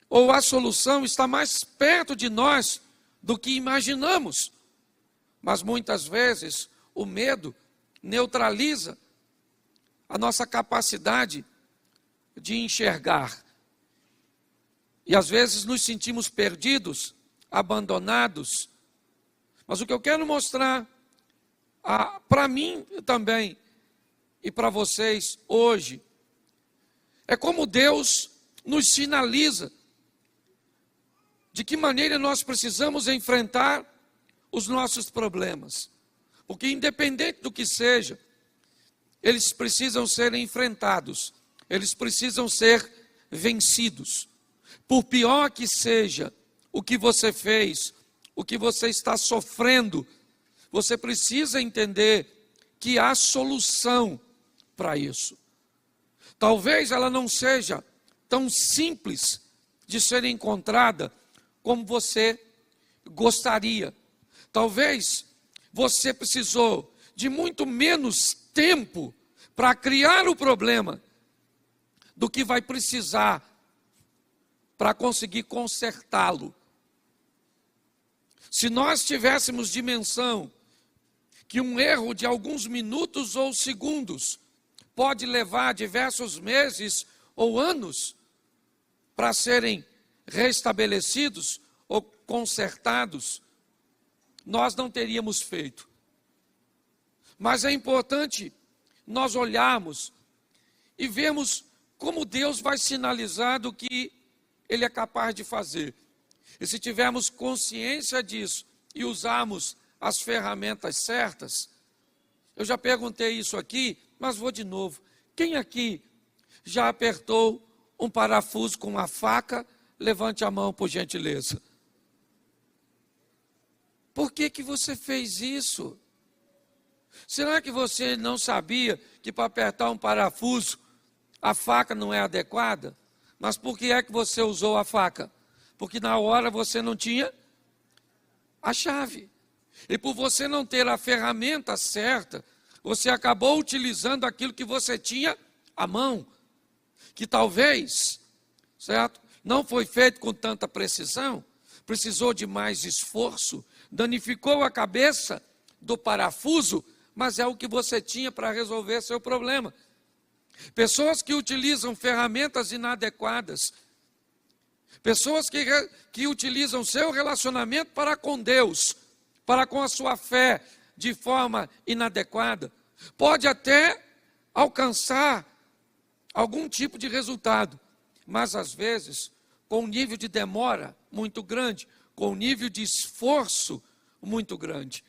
ou a solução está mais perto de nós do que imaginamos. Mas muitas vezes o medo neutraliza a nossa capacidade de enxergar. E às vezes nos sentimos perdidos, abandonados. Mas o que eu quero mostrar para mim também e para vocês hoje é como Deus nos sinaliza de que maneira nós precisamos enfrentar os nossos problemas. Porque independente do que seja, eles precisam ser enfrentados, eles precisam ser vencidos. Por pior que seja o que você fez, o que você está sofrendo, você precisa entender que há solução para isso. Talvez ela não seja tão simples de ser encontrada como você gostaria. Talvez você precisou de muito menos tempo para criar o problema do que vai precisar para conseguir consertá-lo. Se nós tivéssemos dimensão que um erro de alguns minutos ou segundos pode levar diversos meses ou anos para serem restabelecidos ou consertados, nós não teríamos feito. Mas é importante nós olharmos e vermos como Deus vai sinalizar do que Ele é capaz de fazer. E se tivermos consciência disso e usarmos as ferramentas certas, eu já perguntei isso aqui, mas vou de novo. Quem aqui já apertou um parafuso com uma faca? Levante a mão, por gentileza. Por que você fez isso? Será que você não sabia que para apertar um parafuso a faca não é adequada? Mas por que é que você usou a faca? Porque na hora você não tinha a chave. E por você não ter a ferramenta certa, você acabou utilizando aquilo que você tinha à mão, que talvez, certo, não foi feito com tanta precisão, precisou de mais esforço, danificou a cabeça do parafuso, mas é o que você tinha para resolver seu problema. Pessoas que utilizam ferramentas inadequadas, pessoas que utilizam seu relacionamento para com Deus, para com a sua fé de forma inadequada, pode até alcançar algum tipo de resultado, mas às vezes com um nível de demora muito grande, com um nível de esforço muito grande.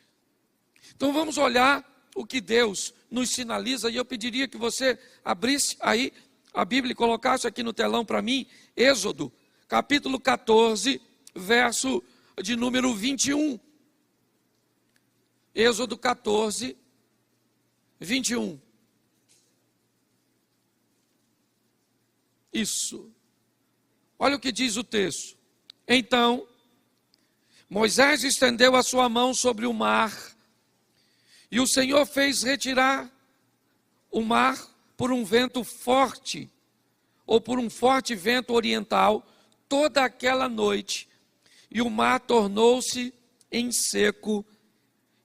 Então vamos olhar o que Deus nos sinaliza, e eu pediria que você abrisse aí a Bíblia e colocasse aqui no telão para mim, Êxodo, capítulo 14, verso de número 21. Êxodo 14, 21. Isso. Olha o que diz o texto. Então, Moisés estendeu a sua mão sobre o mar, e o Senhor fez retirar o mar por um vento forte, ou por um forte vento oriental, toda aquela noite, e o mar tornou-se em seco,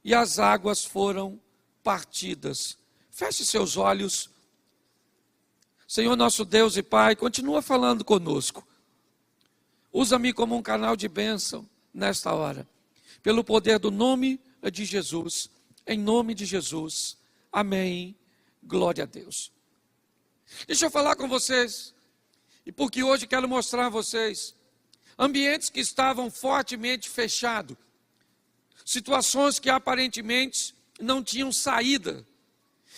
e as águas foram partidas. Feche seus olhos. Senhor nosso Deus e Pai, continua falando conosco. Usa-me como um canal de bênção nesta hora, pelo poder do nome de Jesus, em nome de Jesus, amém, glória a Deus. Deixa eu falar com vocês, e porque hoje quero mostrar a vocês, ambientes que estavam fortemente fechados, situações que aparentemente não tinham saída,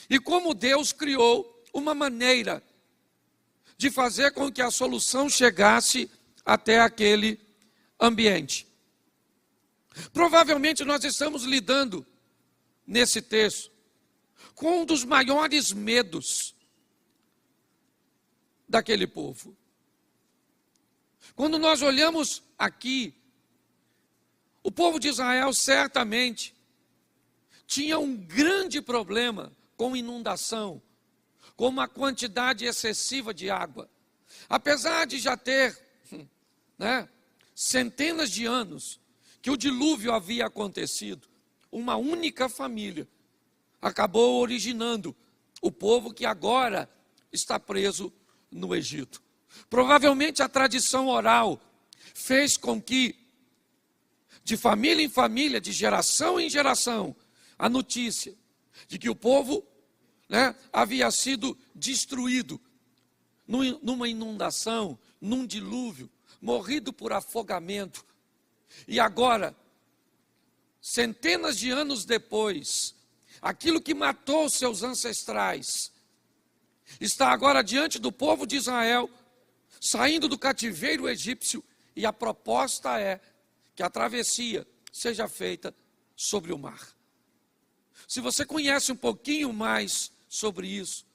e como Deus criou uma maneira de fazer com que a solução chegasse até aquele ambiente. Provavelmente nós estamos lidando nesse texto com um dos maiores medos daquele povo. Quando nós olhamos aqui, o povo de Israel certamente tinha um grande problema com inundação, com uma quantidade excessiva de água. Apesar de já ter centenas de anos que o dilúvio havia acontecido, uma única família acabou originando o povo que agora está preso no Egito. Provavelmente a tradição oral fez com que, de família em família, de geração em geração, a notícia de que o povo havia sido destruído numa inundação, num dilúvio, morrido por afogamento. E agora, centenas de anos depois, aquilo que matou seus ancestrais está agora diante do povo de Israel, saindo do cativeiro egípcio, e a proposta é que a travessia seja feita sobre o mar. Se você conhece um pouquinho mais sobre isso,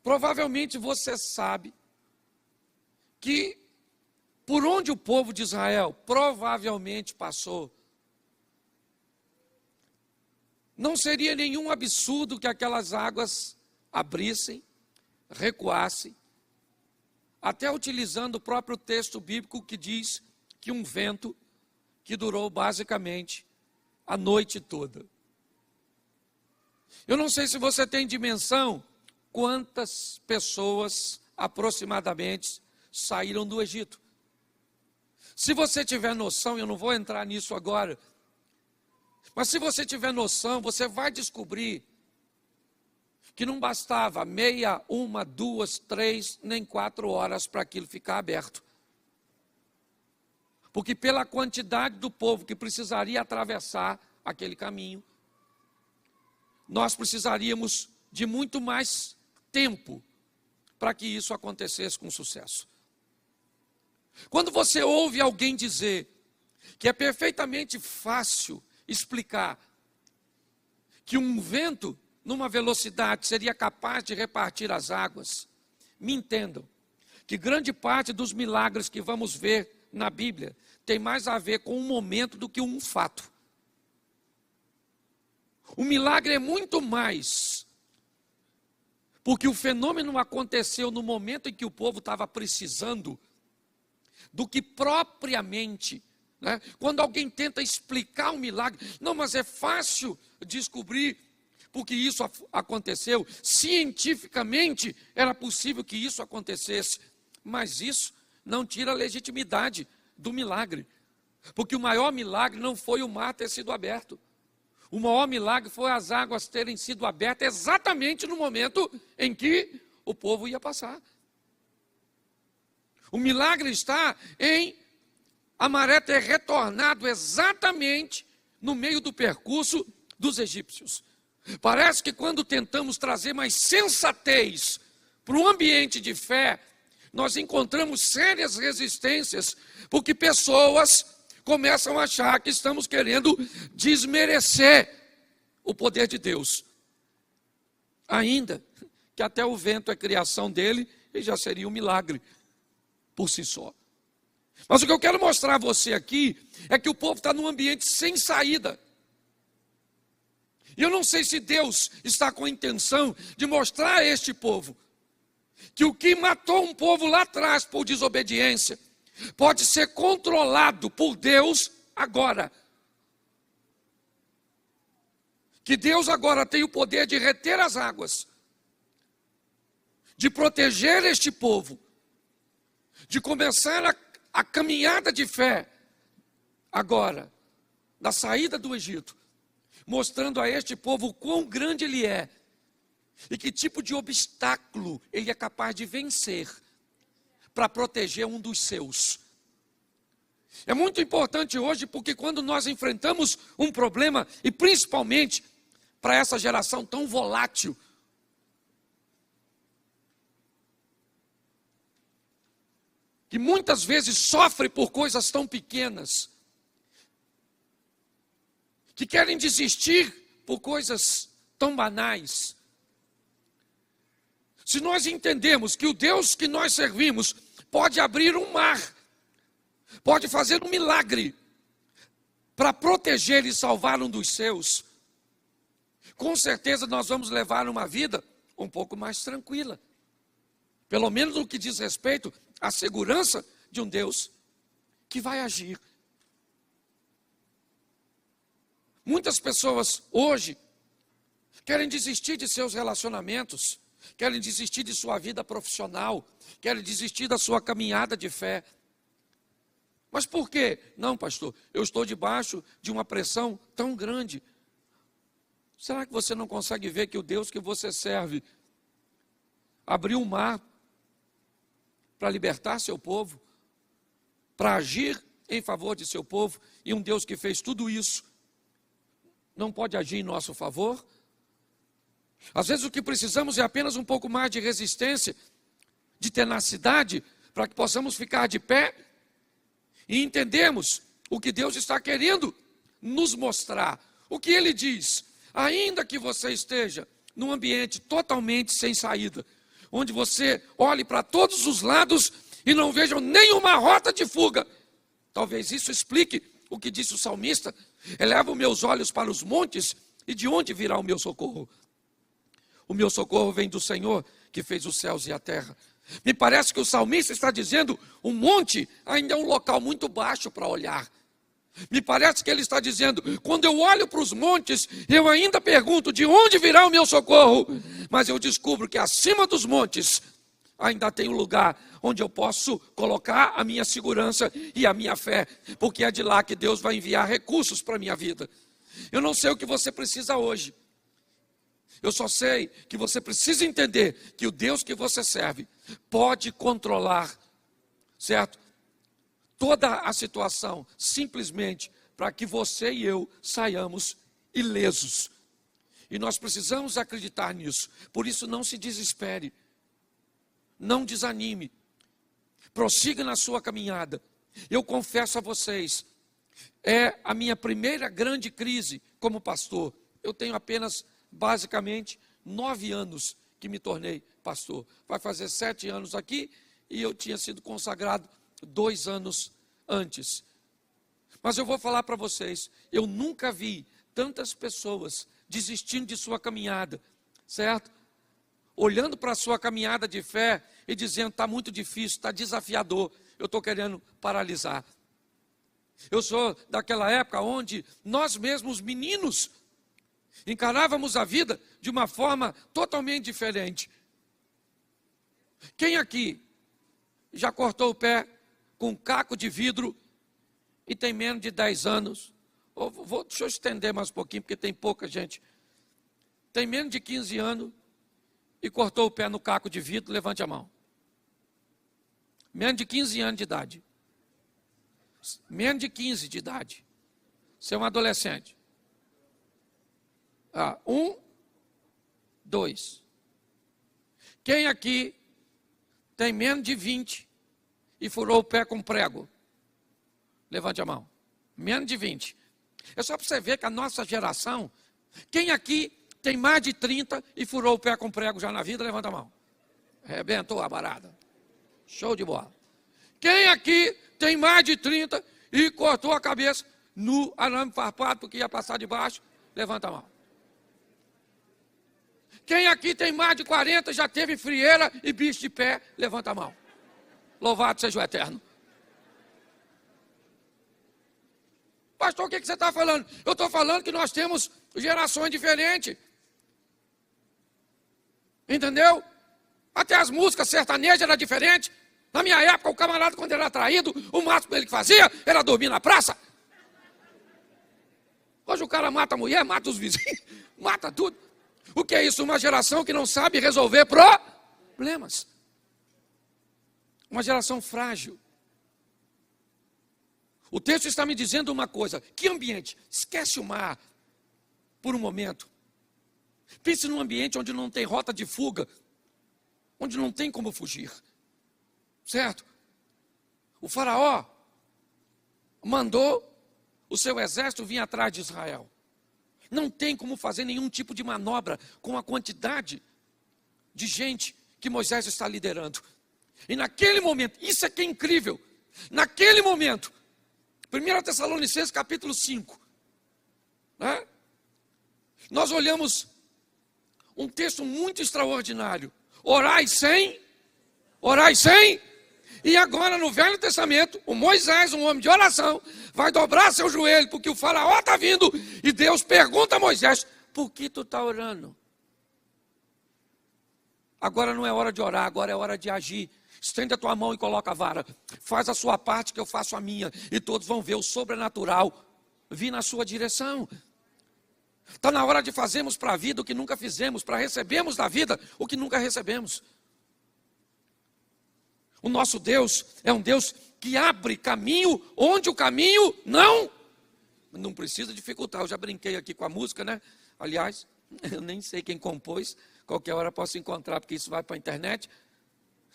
provavelmente você sabe que por onde o povo de Israel provavelmente passou, não seria nenhum absurdo que aquelas águas abrissem, recuassem, até utilizando o próprio texto bíblico que diz que um vento que durou basicamente a noite toda. Eu não sei se você tem dimensão quantas pessoas aproximadamente saíram do Egito. Se você tiver noção, eu não vou entrar nisso agora, mas se você tiver noção, você vai descobrir que não bastava meia, 1, 2, 3, nem 4 horas para aquilo ficar aberto. Porque pela quantidade do povo que precisaria atravessar aquele caminho, nós precisaríamos de muito mais tempo para que isso acontecesse com sucesso. Quando você ouve alguém dizer que é perfeitamente fácil explicar que um vento numa velocidade seria capaz de repartir as águas, me entendam que grande parte dos milagres que vamos ver na Bíblia tem mais a ver com um momento do que um fato. O milagre é muito mais, porque o fenômeno aconteceu no momento em que o povo estava precisando, do que propriamente, né? Quando alguém tenta explicar um milagre, não, mas é fácil descobrir porque isso aconteceu, cientificamente era possível que isso acontecesse, mas isso não tira a legitimidade do milagre, porque o maior milagre não foi o mar ter sido aberto, o maior milagre foi as águas terem sido abertas exatamente no momento em que o povo ia passar. O milagre está em a maré ter retornado exatamente no meio do percurso dos egípcios. Parece que quando tentamos trazer mais sensatez para o ambiente de fé, nós encontramos sérias resistências, porque pessoas começam a achar que estamos querendo desmerecer o poder de Deus. Ainda que até o vento é criação dele e já seria um milagre por si só. Mas o que eu quero mostrar a você aqui é que o povo está num ambiente sem saída. E eu não sei se Deus está com a intenção de mostrar a este povo que o que matou um povo lá atrás por desobediência pode ser controlado por Deus agora. Que Deus agora tem o poder de reter as águas, de proteger este povo, de começar a caminhada de fé agora, da saída do Egito, mostrando a este povo o quão grande ele é e que tipo de obstáculo ele é capaz de vencer para proteger um dos seus. É muito importante hoje, porque quando nós enfrentamos um problema, e principalmente para essa geração tão volátil, que muitas vezes sofre por coisas tão pequenas, que querem desistir por coisas tão banais. Se nós entendemos que o Deus que nós servimos pode abrir um mar, pode fazer um milagre para proteger e salvar um dos seus, com certeza nós vamos levar uma vida um pouco mais tranquila. Pelo menos no que diz respeito à segurança de um Deus que vai agir. Muitas pessoas hoje querem desistir de seus relacionamentos, querem desistir de sua vida profissional, querem desistir da sua caminhada de fé. Mas por quê? Não, pastor, eu estou debaixo de uma pressão tão grande. Será que você não consegue ver que o Deus que você serve abriu um mar para libertar seu povo, para agir em favor de seu povo, e um Deus que fez tudo isso não pode agir em nosso favor? Às vezes o que precisamos é apenas um pouco mais de resistência, de tenacidade, para que possamos ficar de pé e entendermos o que Deus está querendo nos mostrar. O que Ele diz: ainda que você esteja num ambiente totalmente sem saída, onde você olhe para todos os lados e não vejam nenhuma rota de fuga. Talvez isso explique o que disse o salmista: elevo meus olhos para os montes, e de onde virá o meu socorro? O meu socorro vem do Senhor, que fez os céus e a terra. Me parece que o salmista está dizendo: o monte ainda é um local muito baixo para olhar. Me parece que ele está dizendo: quando eu olho para os montes, eu ainda pergunto de onde virá o meu socorro, mas eu descubro que acima dos montes ainda tem um lugar onde eu posso colocar a minha segurança e a minha fé, porque é de lá que Deus vai enviar recursos para a minha vida. Eu não sei o que você precisa hoje. Eu só sei que você precisa entender que o Deus que você serve pode controlar, certo? Toda a situação, simplesmente para que você e eu saiamos ilesos. E nós precisamos acreditar nisso. Por isso, não se desespere. Não desanime. Prossiga na sua caminhada. Eu confesso a vocês, é a minha primeira grande crise como pastor. Eu tenho apenas, basicamente, 9 anos que me tornei pastor. Vai fazer 7 anos aqui e eu tinha sido consagrado 2 anos antes. Mas eu vou falar para vocês, eu nunca vi tantas pessoas desistindo de sua caminhada, certo? Olhando para a sua caminhada de fé e dizendo: está muito difícil, está desafiador, eu estou querendo paralisar. Eu sou daquela época onde nós mesmos, meninos, encarávamos a vida de uma forma totalmente diferente. Quem aqui já cortou o pé com um caco de vidro e tem menos de 10 anos? Deixa eu estender mais um pouquinho, porque tem pouca gente. Tem menos de 15 anos e cortou o pé no caco de vidro? Levante a mão. Menos de 15 anos de idade. Menos de 15 de idade. Você é um adolescente. 1, 2. Quem aqui tem menos de 20 e furou o pé com prego? Levante a mão. Menos de 20. É só para você ver que a nossa geração... Quem aqui tem mais de 30 e furou o pé com prego já na vida? Levanta a mão. Arrebentou a barada. Show de bola. Quem aqui tem mais de 30 e cortou a cabeça no arame farpado porque ia passar de baixo? Levanta a mão. Quem aqui tem mais de 40 já teve frieira e bicho de pé? Levanta a mão. Louvado seja o Eterno. Pastor, o que você está falando? Eu estou falando que nós temos gerações diferentes. Entendeu? Até as músicas sertanejas eram diferentes. Na minha época, o camarada, quando era traído, o máximo que ele fazia era dormir na praça. Hoje o cara mata a mulher, mata os vizinhos, mata tudo. O que é isso? Uma geração que não sabe resolver problemas. Uma geração frágil. O texto está me dizendo uma coisa: que ambiente? Esquece o mar por um momento. Pense num ambiente onde não tem rota de fuga, onde não tem como fugir. Certo? O faraó mandou o seu exército vir atrás de Israel. Não tem como fazer nenhum tipo de manobra com a quantidade de gente que Moisés está liderando. E naquele momento, isso é que é incrível, naquele momento, 1 Tessalonicenses capítulo 5, né? Nós olhamos um texto muito extraordinário. Orai sem. E agora no Velho Testamento, o Moisés, um homem de oração, vai dobrar seu joelho, porque o faraó está vindo, e Deus pergunta a Moisés: por que tu está orando? Agora não é hora de orar, agora é hora de agir. Estende a tua mão e coloca a vara. Faz a sua parte que eu faço a minha, e todos vão ver o sobrenatural vir na sua direção. Está na hora de fazermos para a vida o que nunca fizemos, para recebermos da vida o que nunca recebemos. O nosso Deus é um Deus que abre caminho onde o caminho não precisa dificultar. Eu já brinquei aqui com a música, né? Aliás, eu nem sei quem compôs, qualquer hora posso encontrar, porque isso vai para a internet.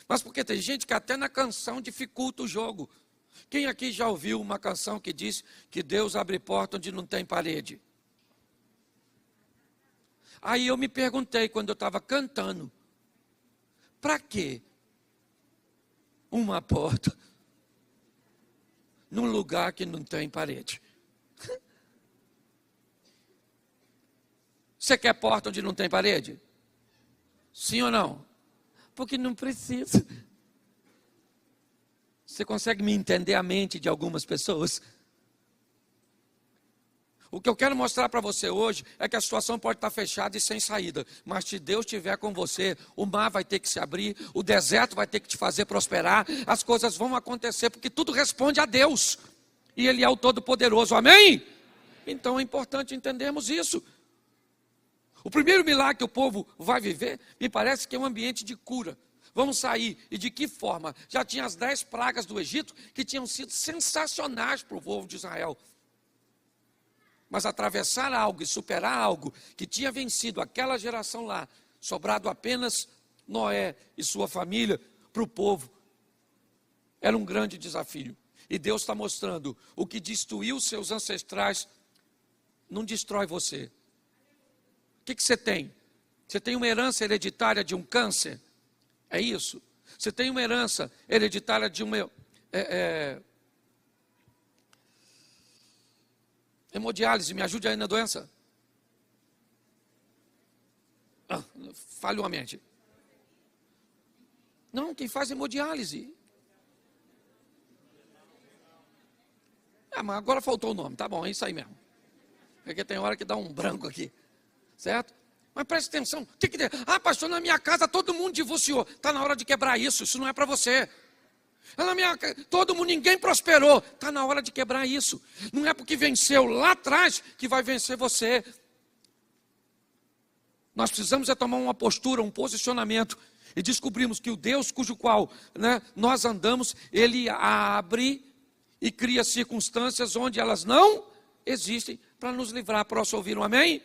Mas porque tem gente que até na canção dificulta o jogo. Quem aqui já ouviu uma canção que diz que Deus abre porta onde não tem parede? Aí eu me perguntei quando eu estava cantando: para quê? uma porta num lugar que não tem parede. Você quer porta onde não tem parede? Sim ou não? Porque não precisa. Você consegue me entender a mente de algumas pessoas? O que eu quero mostrar para você hoje é que a situação pode estar fechada e sem saída, mas se Deus estiver com você, o mar vai ter que se abrir, o deserto vai ter que te fazer prosperar, as coisas vão acontecer, porque tudo responde a Deus, e Ele é o Todo-Poderoso, amém? Então é importante entendermos isso. O primeiro milagre que o povo vai viver, me parece que é um ambiente de cura. Vamos sair, e de que forma? Já tinha as 10 pragas do Egito, que tinham sido sensacionais para o povo de Israel. Mas atravessar algo e superar algo que tinha vencido aquela geração lá, sobrado apenas Noé e sua família, para o povo, era um grande desafio. E Deus está mostrando, o que destruiu seus ancestrais, não destrói você. O que você tem? Você tem uma herança hereditária de um câncer? É isso? Você tem uma herança hereditária de uma... hemodiálise, me ajude aí na doença. Falhou a mente. Não, quem faz hemodiálise. Mas agora faltou o nome, tá bom, é isso aí mesmo. Porque tem hora que dá um branco aqui, certo? Mas preste atenção, o que tem? Pastor, na minha casa todo mundo divorciou. Está na hora de quebrar isso não é para você. Na minha casa, todo mundo, ninguém prosperou. Está na hora de quebrar isso. Não é porque venceu lá atrás que vai vencer você. Nós precisamos tomar uma postura, um posicionamento. E descobrimos que o Deus cujo qual nós andamos, Ele abre e cria circunstâncias onde elas não existem para nos livrar. Posso ouvir um amém?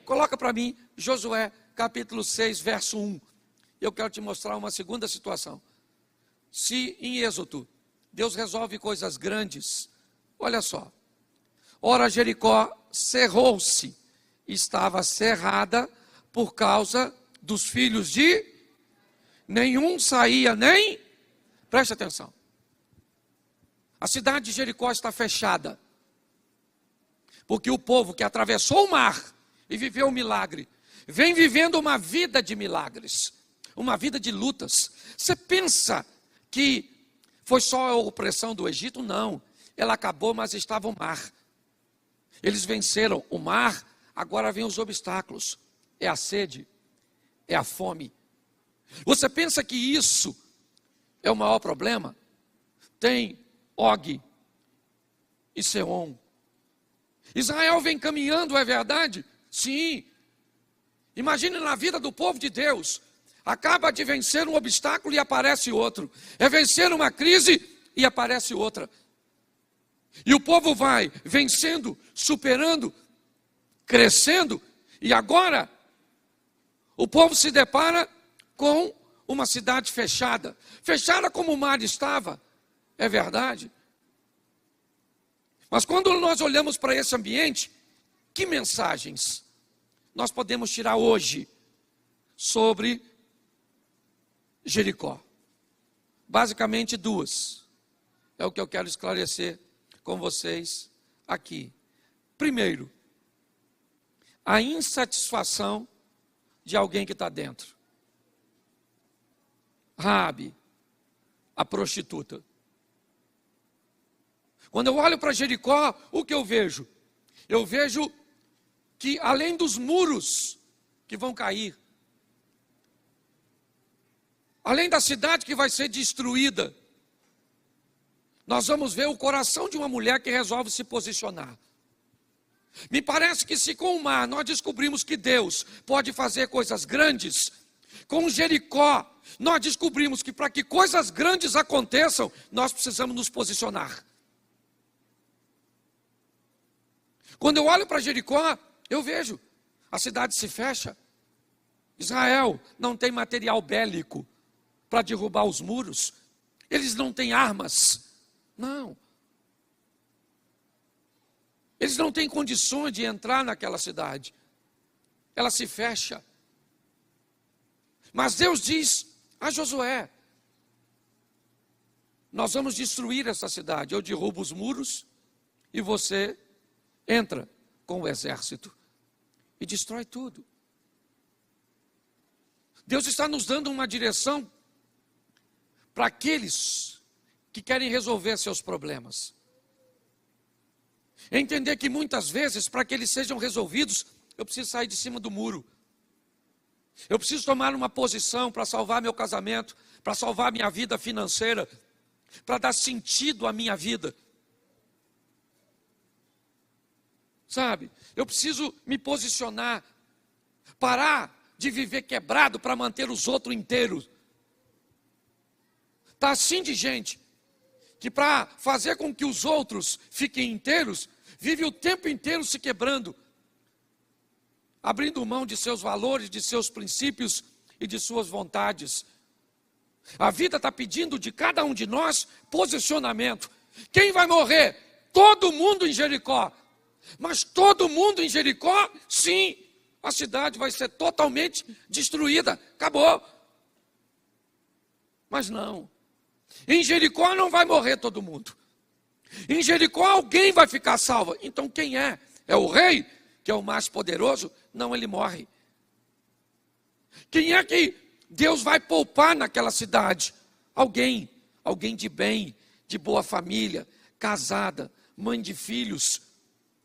Coloca para mim Josué capítulo 6, verso 1. Eu quero te mostrar uma segunda situação. Se em Êxodo Deus resolve coisas grandes, olha só. Ora, Jericó cerrou-se, estava cerrada por causa dos filhos de... Nenhum saía nem... Preste atenção. A cidade de Jericó está fechada, porque o povo que atravessou o mar e viveu o milagre, vem vivendo uma vida de milagres, uma vida de lutas. Você pensa que foi só a opressão do Egito? Não, ela acabou, mas estava o mar. Eles venceram o mar, agora vem os obstáculos. É a sede, é a fome. Você pensa que isso é o maior problema? Tem Og e Seom. Israel vem caminhando, é verdade? Sim. Imagine na vida do povo de Deus. Acaba de vencer um obstáculo e aparece outro. É vencer uma crise e aparece outra. E o povo vai vencendo, superando, crescendo. E agora, o povo se depara com uma cidade fechada. Fechada como o mar estava. É verdade. Mas quando nós olhamos para esse ambiente, que mensagens nós podemos tirar hoje sobre Jericó? Basicamente duas. É o que eu quero esclarecer com vocês aqui. Primeiro, a insatisfação de alguém que está dentro. Raabe, a prostituta. Quando eu olho para Jericó, o que eu vejo? Eu vejo que além dos muros que vão cair, além da cidade que vai ser destruída, nós vamos ver o coração de uma mulher que resolve se posicionar. Me parece que se com o mar nós descobrimos que Deus pode fazer coisas grandes, com Jericó nós descobrimos que para que coisas grandes aconteçam, nós precisamos nos posicionar. Quando eu olho para Jericó, eu vejo, a cidade se fecha. Israel não tem material bélico para derrubar os muros. Eles não têm armas. Não. Eles não têm condições de entrar naquela cidade. Ela se fecha. Mas Deus diz a Josué: nós vamos destruir essa cidade. Eu derrubo os muros e você entra com o exército e destrói tudo. Deus está nos dando uma direção para aqueles que querem resolver seus problemas. Entender que muitas vezes, para que eles sejam resolvidos, eu preciso sair de cima do muro. Eu preciso tomar uma posição para salvar meu casamento, para salvar minha vida financeira, para dar sentido à minha vida. Sabe? Eu preciso me posicionar, parar de viver quebrado para manter os outros inteiros. Está assim de gente que para fazer com que os outros fiquem inteiros, vive o tempo inteiro se quebrando, abrindo mão de seus valores, de seus princípios e de suas vontades. A vida está pedindo de cada um de nós posicionamento. Quem vai morrer? Todo mundo em Jericó. Mas todo mundo em Jericó, sim, a cidade vai ser totalmente destruída. Acabou. Mas não. Em Jericó não vai morrer todo mundo. Em Jericó alguém vai ficar salvo. Então quem é? É o rei, que é o mais poderoso? Não, ele morre. Quem é que Deus vai poupar naquela cidade? Alguém de bem, de boa família, casada, mãe de filhos,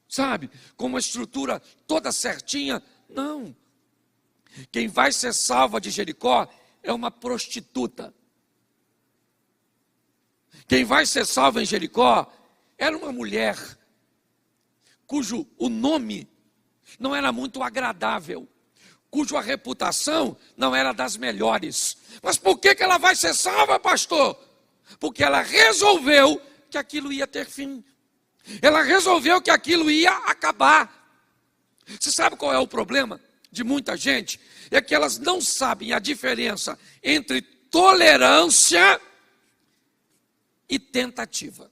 sabe? Com uma estrutura toda certinha. Não. Quem vai ser salva de Jericó é uma prostituta. Quem vai ser salva em Jericó era uma mulher cujo o nome não era muito agradável, cuja reputação não era das melhores. Mas por que ela vai ser salva, pastor? Porque ela resolveu que aquilo ia ter fim. Ela resolveu que aquilo ia acabar. Você sabe qual é o problema de muita gente? É que elas não sabem a diferença entre tolerância e tentativa.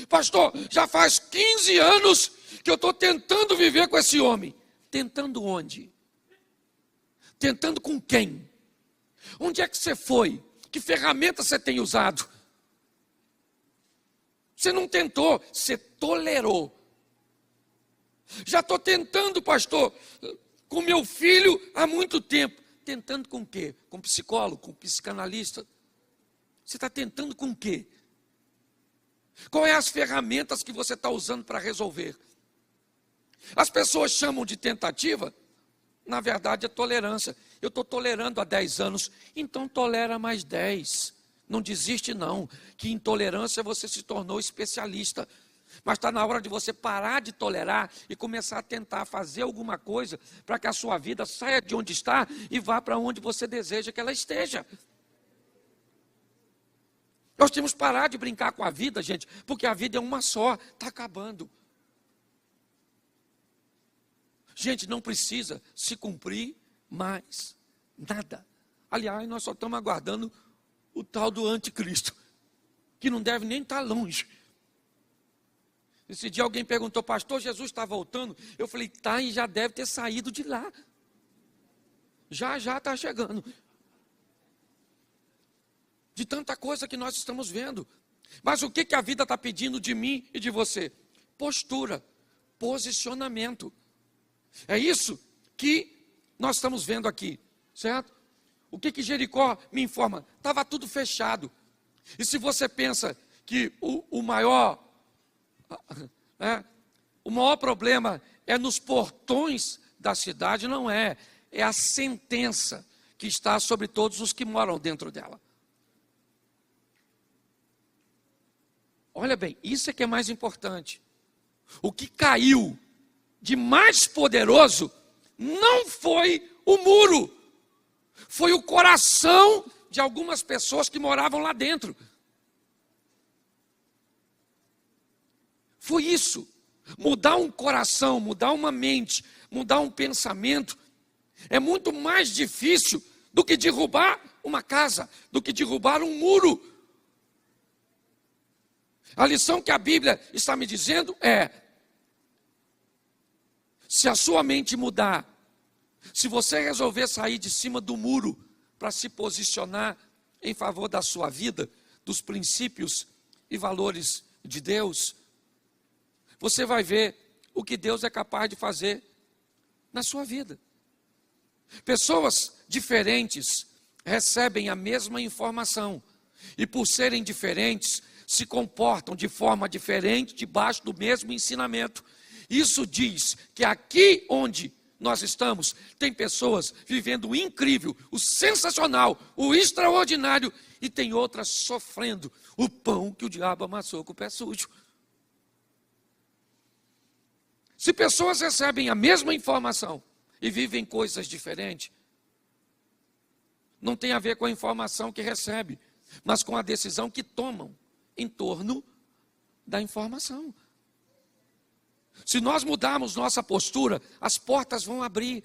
Pastor, já faz 15 anos que eu estou tentando viver com esse homem. Tentando onde? Tentando com quem? Onde é que você foi? Que ferramenta você tem usado? Você não tentou, você tolerou. Já estou tentando, pastor, com meu filho há muito tempo. Tentando com o quê? Com psicólogo, com psicanalista? Você está tentando com o quê? Qual é as ferramentas que você está usando para resolver? As pessoas chamam de tentativa, na verdade é tolerância. Eu estou tolerando há 10 anos, então tolera mais 10. Não desiste não, que em tolerância você se tornou especialista. Mas está na hora de você parar de tolerar e começar a tentar fazer alguma coisa para que a sua vida saia de onde está e vá para onde você deseja que ela esteja. Nós temos que parar de brincar com a vida, gente, porque a vida é uma só, está acabando. Gente, não precisa se cumprir mais nada. Aliás, nós só estamos aguardando o tal do anticristo, que não deve nem estar longe. Esse dia alguém perguntou, pastor, Jesus está voltando? Eu falei, tá, e já deve ter saído de lá. Já está chegando. De tanta coisa que nós estamos vendo. Mas o que a vida está pedindo de mim e de você? Postura, posicionamento. É isso que nós estamos vendo aqui, certo? O que Jericó me informa? Estava tudo fechado. E se você pensa que o maior problema é nos portões da cidade, não é. É a sentença que está sobre todos os que moram dentro dela. Olha bem, isso é que é mais importante. O que caiu de mais poderoso não foi o muro, foi o coração de algumas pessoas que moravam lá dentro. Foi isso. Mudar um coração, mudar uma mente, mudar um pensamento, é muito mais difícil do que derrubar uma casa, do que derrubar um muro. A lição que a Bíblia está me dizendo é: se a sua mente mudar, se você resolver sair de cima do muro para se posicionar em favor da sua vida, dos princípios e valores de Deus, você vai ver o que Deus é capaz de fazer na sua vida. Pessoas diferentes recebem a mesma informação e, por serem diferentes, se comportam de forma diferente debaixo do mesmo ensinamento. Isso diz que aqui onde nós estamos, tem pessoas vivendo o incrível, o sensacional, o extraordinário, e tem outras sofrendo o pão que o diabo amassou com o pé sujo. Se pessoas recebem a mesma informação e vivem coisas diferentes, não tem a ver com a informação que recebe, mas com a decisão que tomam em torno da informação. Se nós mudarmos nossa postura, as portas vão abrir.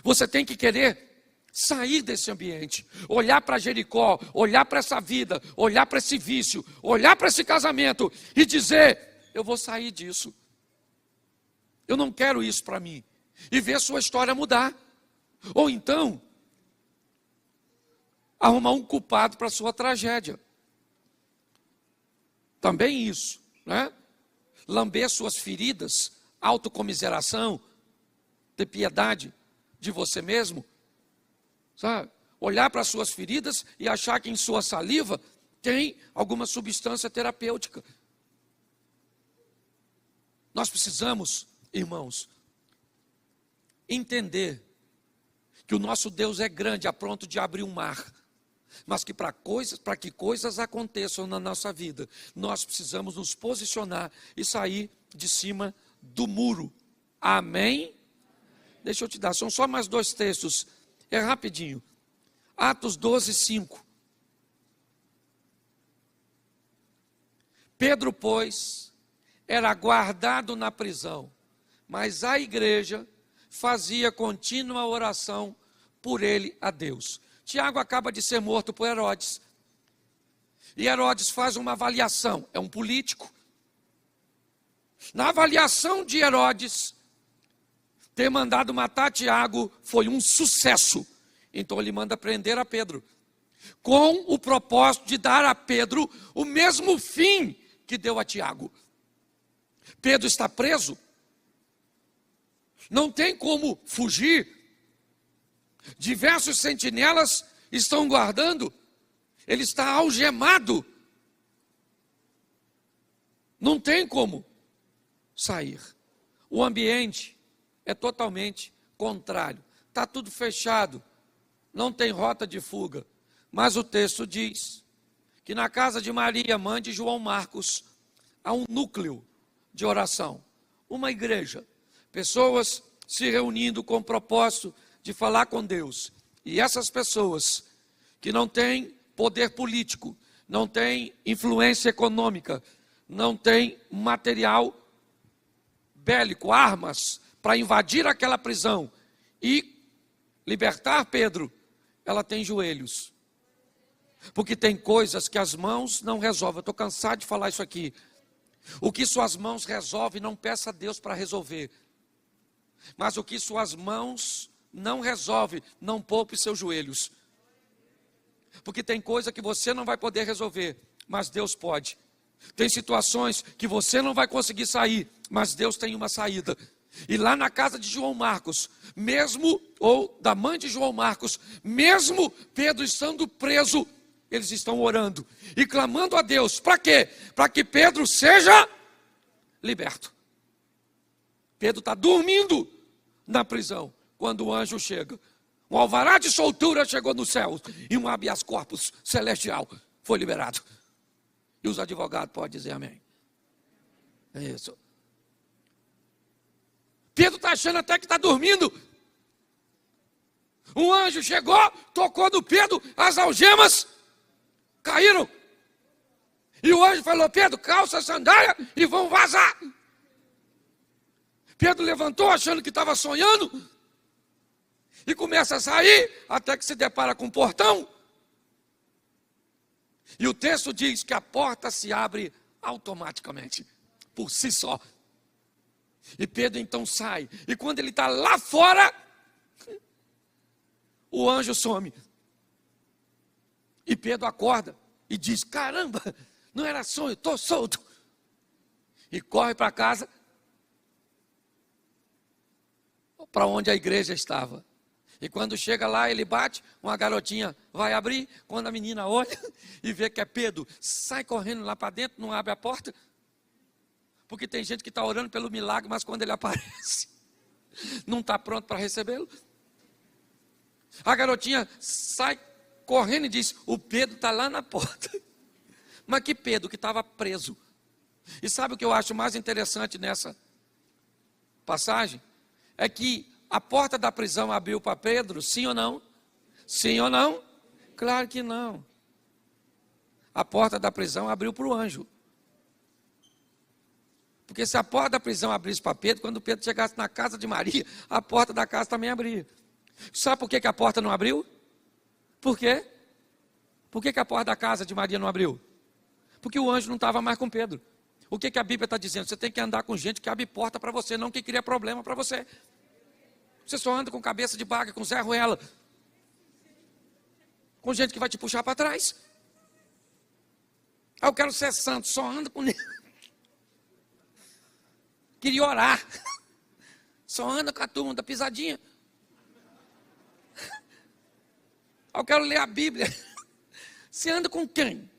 Você tem que querer sair desse ambiente, olhar para Jericó, olhar para essa vida, olhar para esse vício, olhar para esse casamento e dizer: eu vou sair disso. Eu não quero isso para mim. E ver sua história mudar. Ou então, arrumar um culpado para a sua tragédia. Também isso, né? Lamber suas feridas, autocomiseração, ter piedade de você mesmo, sabe? Olhar para suas feridas e achar que em sua saliva tem alguma substância terapêutica. Nós precisamos, irmãos, entender que o nosso Deus é grande a ponto de abrir um mar, mas que para que coisas aconteçam na nossa vida, nós precisamos nos posicionar e sair de cima do muro. Amém? Deixa eu te dar, são só mais 2 textos, é rapidinho. Atos 12, 5. Pedro, pois, era guardado na prisão, mas a igreja fazia contínua oração por ele a Deus. Tiago acaba de ser morto por Herodes. E Herodes faz uma avaliação, é um político. Na avaliação de Herodes, ter mandado matar Tiago foi um sucesso. Então ele manda prender a Pedro, com o propósito de dar a Pedro o mesmo fim que deu a Tiago. Pedro está preso, não tem como fugir. Diversos sentinelas estão guardando, ele está algemado, não tem como sair. O ambiente é totalmente contrário, está tudo fechado, não tem rota de fuga. Mas o texto diz que na casa de Maria, mãe de João Marcos, há um núcleo de oração, uma igreja, pessoas se reunindo com o propósito de falar com Deus. E essas pessoas que não têm poder político, não têm influência econômica, não têm material bélico, armas para invadir aquela prisão e libertar Pedro, ela tem joelhos. Porque tem coisas que as mãos não resolvem. Eu estou cansado de falar isso aqui. O que suas mãos resolvem, não peça a Deus para resolver. Mas o que suas mãos não resolve, não poupe seus joelhos. Porque tem coisa que você não vai poder resolver, mas Deus pode. Tem situações que você não vai conseguir sair, mas Deus tem uma saída. E lá na casa de João Marcos, mesmo, ou da mãe de João Marcos, mesmo Pedro estando preso, eles estão orando e clamando a Deus. Para quê? Para que Pedro seja liberto. Pedro está dormindo na prisão quando o anjo chega. Um alvará de soltura chegou no céu e um habeas corpus celestial foi liberado. E os advogados podem dizer amém. É isso. Pedro está achando até que está dormindo. Um anjo chegou, tocou no Pedro, as algemas caíram. E o anjo falou: Pedro, calça a sandália e vão vazar. Pedro levantou achando que estava sonhando e começa a sair até que se depara com um portão. E o texto diz que a porta se abre automaticamente, por si só. E Pedro então sai. E quando ele está lá fora, o anjo some. E Pedro acorda e diz: caramba, não era sonho, estou solto. E corre para casa, para onde a igreja estava. E quando chega lá, ele bate, uma garotinha vai abrir. Quando a menina olha e vê que é Pedro, sai correndo lá para dentro, não abre a porta. Porque tem gente que está orando pelo milagre, mas quando ele aparece, não está pronto para recebê-lo. A garotinha sai correndo e diz: o Pedro está lá na porta. Mas que Pedro? Que estava preso. E sabe o que eu acho mais interessante nessa passagem? É que a porta da prisão abriu para Pedro, sim ou não? Sim ou não? Claro que não. A porta da prisão abriu para o anjo. Porque se a porta da prisão abrisse para Pedro, quando Pedro chegasse na casa de Maria, a porta da casa também abria. Sabe por que a porta não abriu? Por quê? Por que a porta da casa de Maria não abriu? Porque o anjo não estava mais com Pedro. O que a Bíblia está dizendo? Você tem que andar com gente que abre porta para você, não que cria problema para você. Você só anda com cabeça de baga, com Zé Ruela. Com gente que vai te puxar para trás. Eu quero ser santo, só anda com ele. Queria orar. Só anda com a turma da pisadinha. Eu quero ler a Bíblia. Você anda com quem?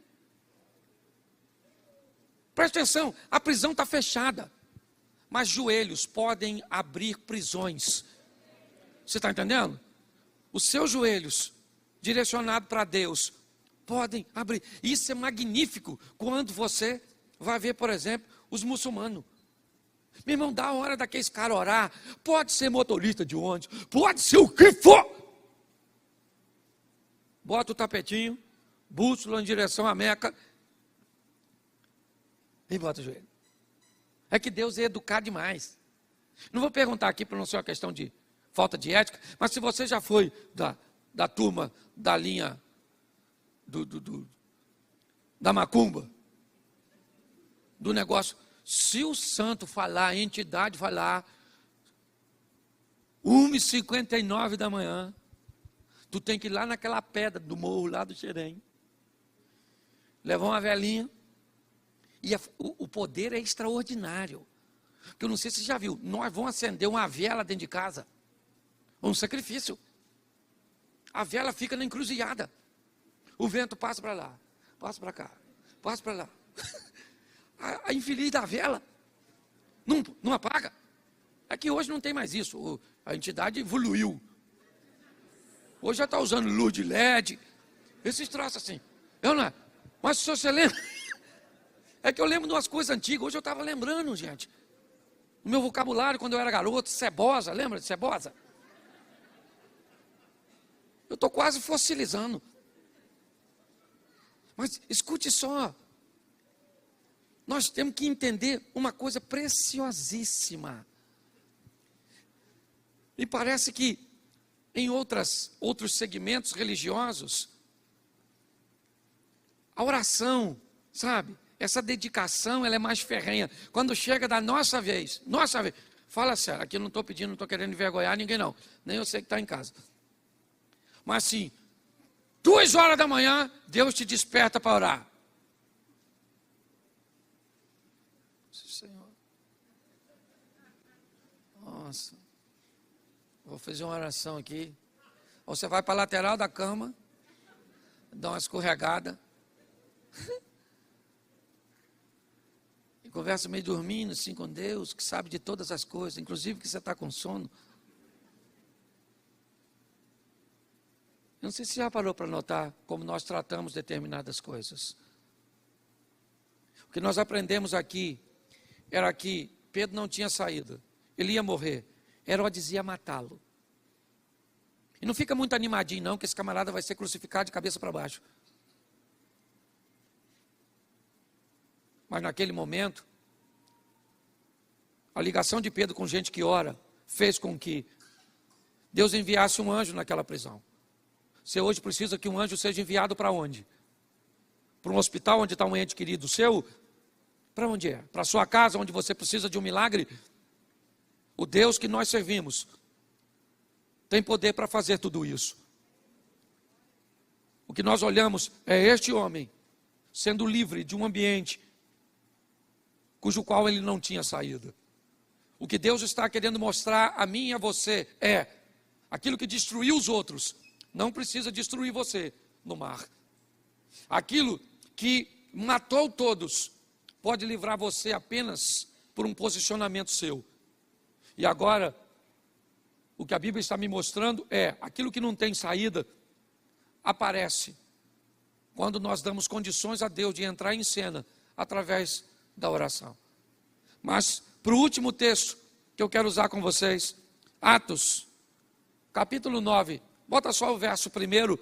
Presta atenção, a prisão está fechada. Mas joelhos podem abrir prisões. Você está entendendo? Os seus joelhos, direcionados para Deus, podem abrir. Isso é magnífico quando você vai ver, por exemplo, os muçulmanos. Meu irmão, dá a hora daqueles caras orar. Pode ser motorista de ônibus, pode ser o que for. Bota o tapetinho, bússola em direção à Meca e bota o joelho. É que Deus é educado demais. Não vou perguntar aqui para não ser uma questão de falta de ética, mas se você já foi da turma, da linha da macumba, do negócio, se o santo falar, a entidade falar, 1h59 da manhã, tu tem que ir lá naquela pedra do morro, lá do Xerém, levar uma velinha, e o poder é extraordinário. Porque eu não sei se você já viu, nós vamos acender uma vela dentro de casa, um sacrifício. A vela fica na encruzilhada. O vento passa para lá, passa para cá, passa para lá. A infeliz da vela não apaga. É que hoje não tem mais isso. A entidade evoluiu. Hoje já está usando luz de LED. Esses troços assim. Eu não é. Mas se você lembra, é que eu lembro de umas coisas antigas. Hoje eu estava lembrando, gente. O meu vocabulário, quando eu era garoto, cebosa, lembra de cebosa? Eu estou quase fossilizando. Mas escute só. Nós temos que entender uma coisa preciosíssima. E parece que em outros segmentos religiosos, a oração, sabe? Essa dedicação, ela é mais ferrenha. Quando chega da nossa vez, fala sério, aqui eu não estou pedindo, não estou querendo envergonhar ninguém não, nem eu sei que está em casa. Mas assim, 2 horas da manhã, Deus te desperta para orar. Senhor, nossa, vou fazer uma oração aqui. Ou você vai para a lateral da cama, dá uma escorregada, e conversa meio dormindo assim com Deus, que sabe de todas as coisas, inclusive que você está com sono. Eu não sei se já parou para notar como nós tratamos determinadas coisas. O que nós aprendemos aqui era que Pedro não tinha saída, ele ia morrer. Herodes ia matá-lo. E não fica muito animadinho não, que esse camarada vai ser crucificado de cabeça para baixo. Mas naquele momento, a ligação de Pedro com gente que ora, fez com que Deus enviasse um anjo naquela prisão. Você hoje precisa que um anjo seja enviado para onde? Para um hospital onde está um ente querido seu? Para onde é? Para a sua casa, onde você precisa de um milagre? O Deus que nós servimos tem poder para fazer tudo isso. O que nós olhamos é este homem sendo livre de um ambiente cujo qual ele não tinha saída. O que Deus está querendo mostrar a mim e a você é: aquilo que destruiu os outros não precisa destruir você no mar. Aquilo que matou todos pode livrar você apenas por um posicionamento seu. E agora, o que a Bíblia está me mostrando é: aquilo que não tem saída aparece quando nós damos condições a Deus de entrar em cena através da oração. Mas, para o último texto que eu quero usar com vocês, Atos, capítulo 9, bota só o verso 1.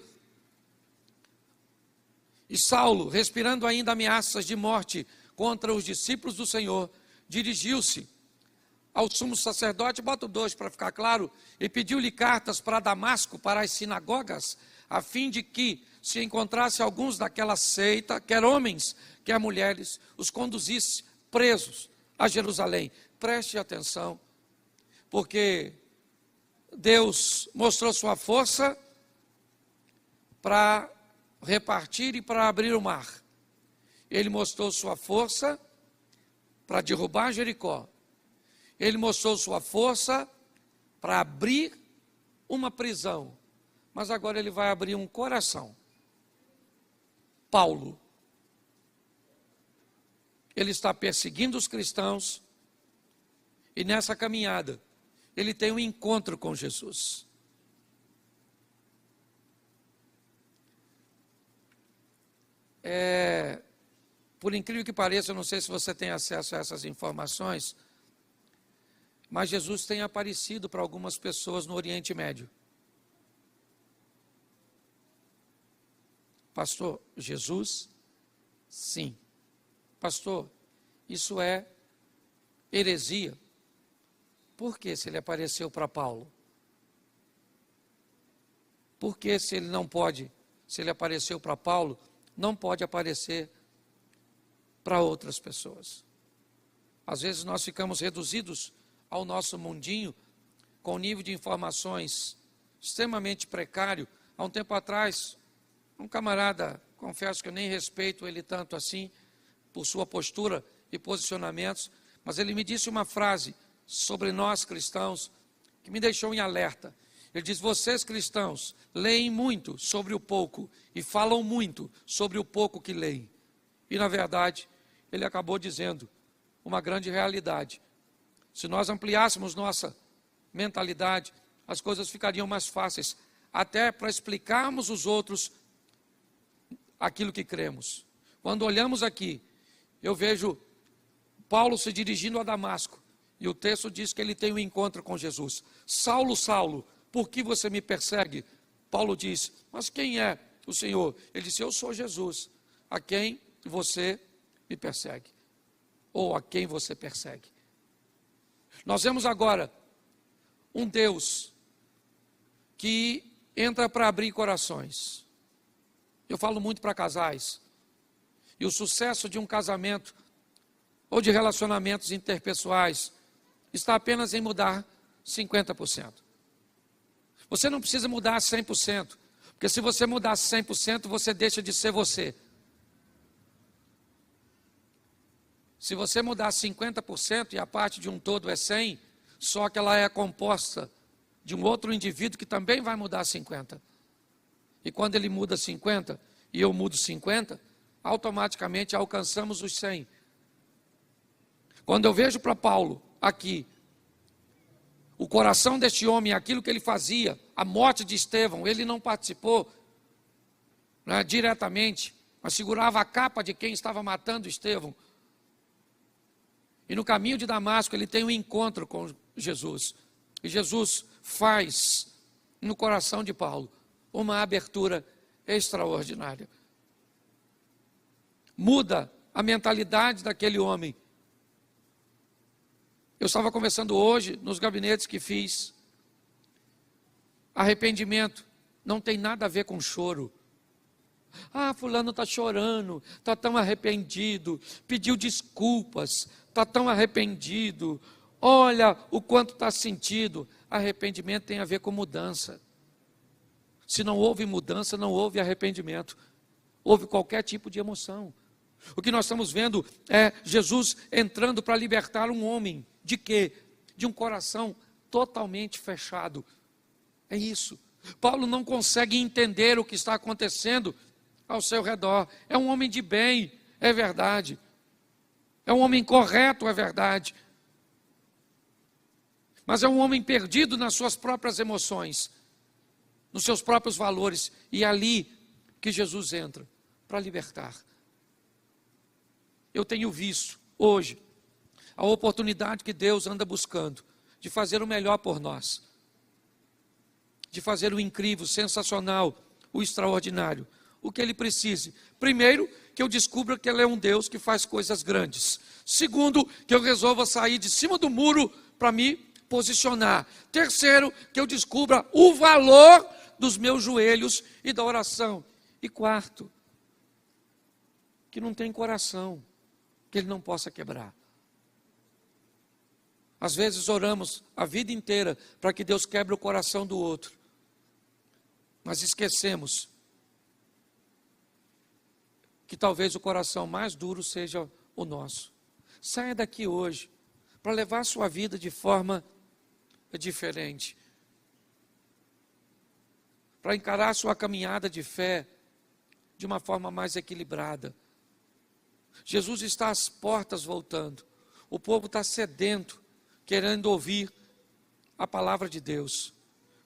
E Saulo, respirando ainda ameaças de morte contra os discípulos do Senhor, dirigiu-se ao sumo sacerdote, bota o 2 para ficar claro, e pediu-lhe cartas para Damasco, para as sinagogas, a fim de que, se encontrasse alguns daquela seita, quer homens, quer mulheres, os conduzisse presos a Jerusalém. Preste atenção, porque Deus mostrou sua força para repartir e para abrir o mar. Ele mostrou sua força para derrubar Jericó. Ele mostrou sua força para abrir uma prisão. Mas agora ele vai abrir um coração. Paulo. Ele está perseguindo os cristãos. E nessa caminhada, ele tem um encontro com Jesus. Por incrível que pareça, eu não sei se você tem acesso a essas informações, mas Jesus tem aparecido para algumas pessoas no Oriente Médio. Pastor, Jesus? Sim. Pastor, isso é heresia. Por que se ele apareceu para Paulo? Por que se ele não pode, se ele apareceu para Paulo, não pode aparecer para outras pessoas? Às vezes nós ficamos reduzidos ao nosso mundinho, com nível de informações extremamente precário. Há um tempo atrás, um camarada, confesso que eu nem respeito ele tanto assim, por sua postura e posicionamentos, mas ele me disse uma frase sobre nós cristãos, que me deixou em alerta. Ele diz: vocês cristãos leem muito sobre o pouco e falam muito sobre o pouco que leem. E na verdade, ele acabou dizendo uma grande realidade. Se nós ampliássemos nossa mentalidade, as coisas ficariam mais fáceis, até para explicarmos aos outros aquilo que cremos. Quando olhamos aqui, eu vejo Paulo se dirigindo a Damasco, e o texto diz que ele tem um encontro com Jesus. Saulo, Saulo, por que você me persegue? Paulo diz: mas quem é o Senhor? Ele disse: eu sou Jesus, a quem você me persegue, ou a quem você persegue. Nós vemos agora um Deus que entra para abrir corações. Eu falo muito para casais, e o sucesso de um casamento ou de relacionamentos interpessoais está apenas em mudar 50%. Você não precisa mudar 100%, porque se você mudar 100%, você deixa de ser você. Se você mudar 50% e a parte de um todo é 100%, só que ela é composta de um outro indivíduo que também vai mudar 50%. E quando ele muda 50% e eu mudo 50%, automaticamente alcançamos os 100%. Quando eu vejo para Paulo aqui, o coração deste homem, aquilo que ele fazia, a morte de Estevão, ele não participou diretamente, mas segurava a capa de quem estava matando Estevão. E no caminho de Damasco ele tem um encontro com Jesus. E Jesus faz no coração de Paulo uma abertura extraordinária. Muda a mentalidade daquele homem. Eu estava conversando hoje nos gabinetes que fiz. Arrependimento não tem nada a ver com choro. Ah, fulano está chorando, está tão arrependido, pediu desculpas, está tão arrependido. Olha o quanto está sentido. Arrependimento tem a ver com mudança. Se não houve mudança, não houve arrependimento. Houve qualquer tipo de emoção. O que nós estamos vendo é Jesus entrando para libertar um homem. De quê? De um coração totalmente fechado. É isso. Paulo não consegue entender o que está acontecendo ao seu redor. É um homem de bem, é verdade. É um homem correto, é verdade. Mas é um homem perdido nas suas próprias emoções, nos seus próprios valores. E é ali que Jesus entra para libertar. Eu tenho visto hoje a oportunidade que Deus anda buscando de fazer o melhor por nós, de fazer o incrível, sensacional, o extraordinário, o que Ele precise. Primeiro, que eu descubra que Ele é um Deus que faz coisas grandes. Segundo, que eu resolva sair de cima do muro para me posicionar. Terceiro, que eu descubra o valor dos meus joelhos e da oração. E quarto, que não tem coração que Ele não possa quebrar. Às vezes oramos a vida inteira para que Deus quebre o coração do outro, mas esquecemos que talvez o coração mais duro seja o nosso. Saia daqui hoje para levar a sua vida de forma diferente, para encarar a sua caminhada de fé de uma forma mais equilibrada. Jesus está às portas voltando. O povo está sedento, querendo ouvir a palavra de Deus.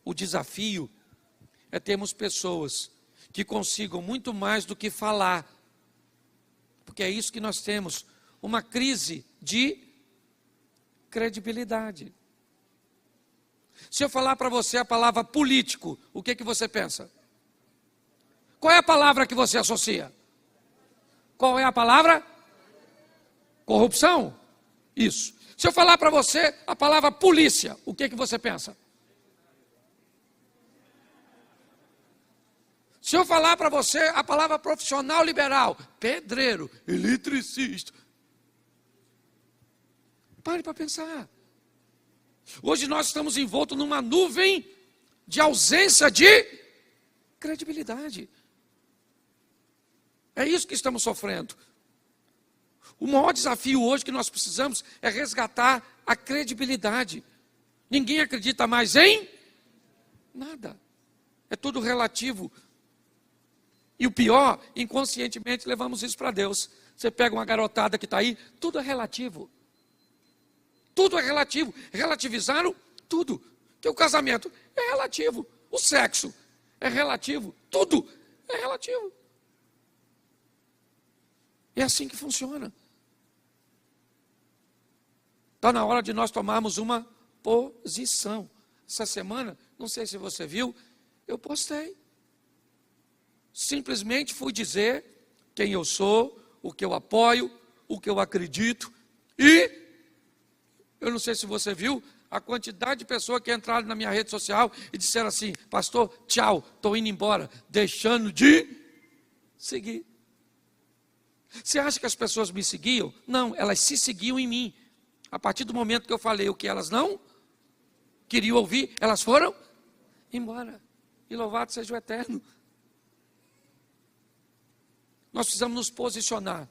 O desafio é termos pessoas que consigam muito mais do que falar, porque é isso que nós temos, uma crise de credibilidade. Se eu falar para você a palavra político, o que você pensa? Qual é a palavra que você associa? Qual é a palavra? Corrupção? Isso. Se eu falar para você a palavra polícia, o que você pensa? Se eu falar para você a palavra profissional liberal, pedreiro, eletricista, pare para pensar. Hoje nós estamos envoltos numa nuvem de ausência de credibilidade. É isso que estamos sofrendo. O maior desafio hoje que nós precisamos é resgatar a credibilidade. Ninguém acredita mais em nada. É tudo relativo. E o pior, inconscientemente levamos isso para Deus. Você pega uma garotada que está aí, tudo é relativo. Tudo é relativo. Relativizaram tudo. Que o casamento é relativo. O sexo é relativo. Tudo é relativo. É assim que funciona. Está na hora de nós tomarmos uma posição. Essa semana, não sei se você viu, eu postei. Simplesmente fui dizer quem eu sou, o que eu apoio, o que eu acredito. E, eu não sei se você viu, a quantidade de pessoas que entraram na minha rede social e disseram assim: pastor, tchau, estou indo embora, deixando de seguir. Você acha que as pessoas me seguiam? Não, elas se seguiam em mim. A partir do momento que eu falei o que elas não queriam ouvir, elas foram embora. E louvado seja o Eterno. Nós precisamos nos posicionar,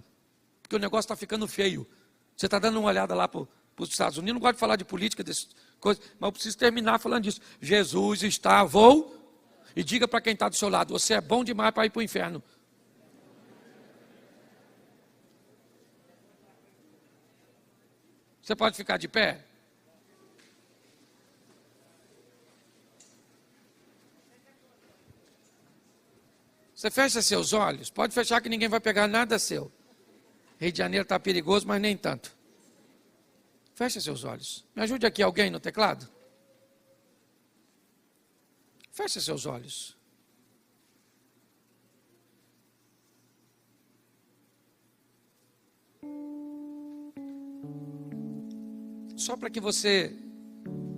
porque o negócio está ficando feio. Você está dando uma olhada lá para os Estados Unidos, não gosto de falar de política, dessas coisas, mas eu preciso terminar falando disso. Jesus está, e diga para quem está do seu lado: você é bom demais para ir para o inferno. Você pode ficar de pé? Você fecha seus olhos, pode fechar que ninguém vai pegar nada seu. Rio de Janeiro está perigoso, mas nem tanto. Fecha seus olhos. Me ajude aqui alguém no teclado. Fecha seus olhos. Só para que você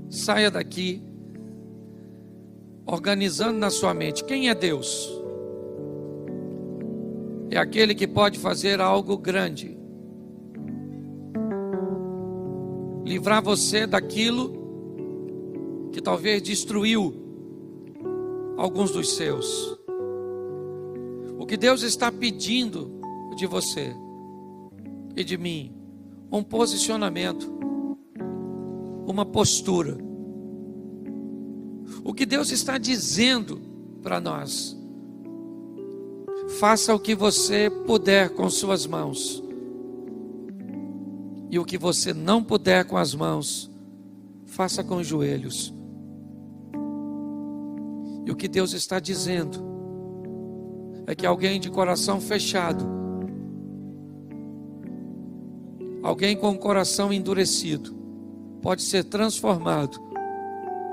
saia daqui organizando na sua mente: quem é Deus? É aquele que pode fazer algo grande, livrar você daquilo que talvez destruiu alguns dos seus. O que Deus está pedindo de você e de mim um posicionamento, uma postura. O que Deus está dizendo para nós: faça o que você puder com suas mãos, e o que você não puder com as mãos, faça com os joelhos. E o que Deus está dizendo é que alguém de coração fechado, alguém com o coração endurecido, pode ser transformado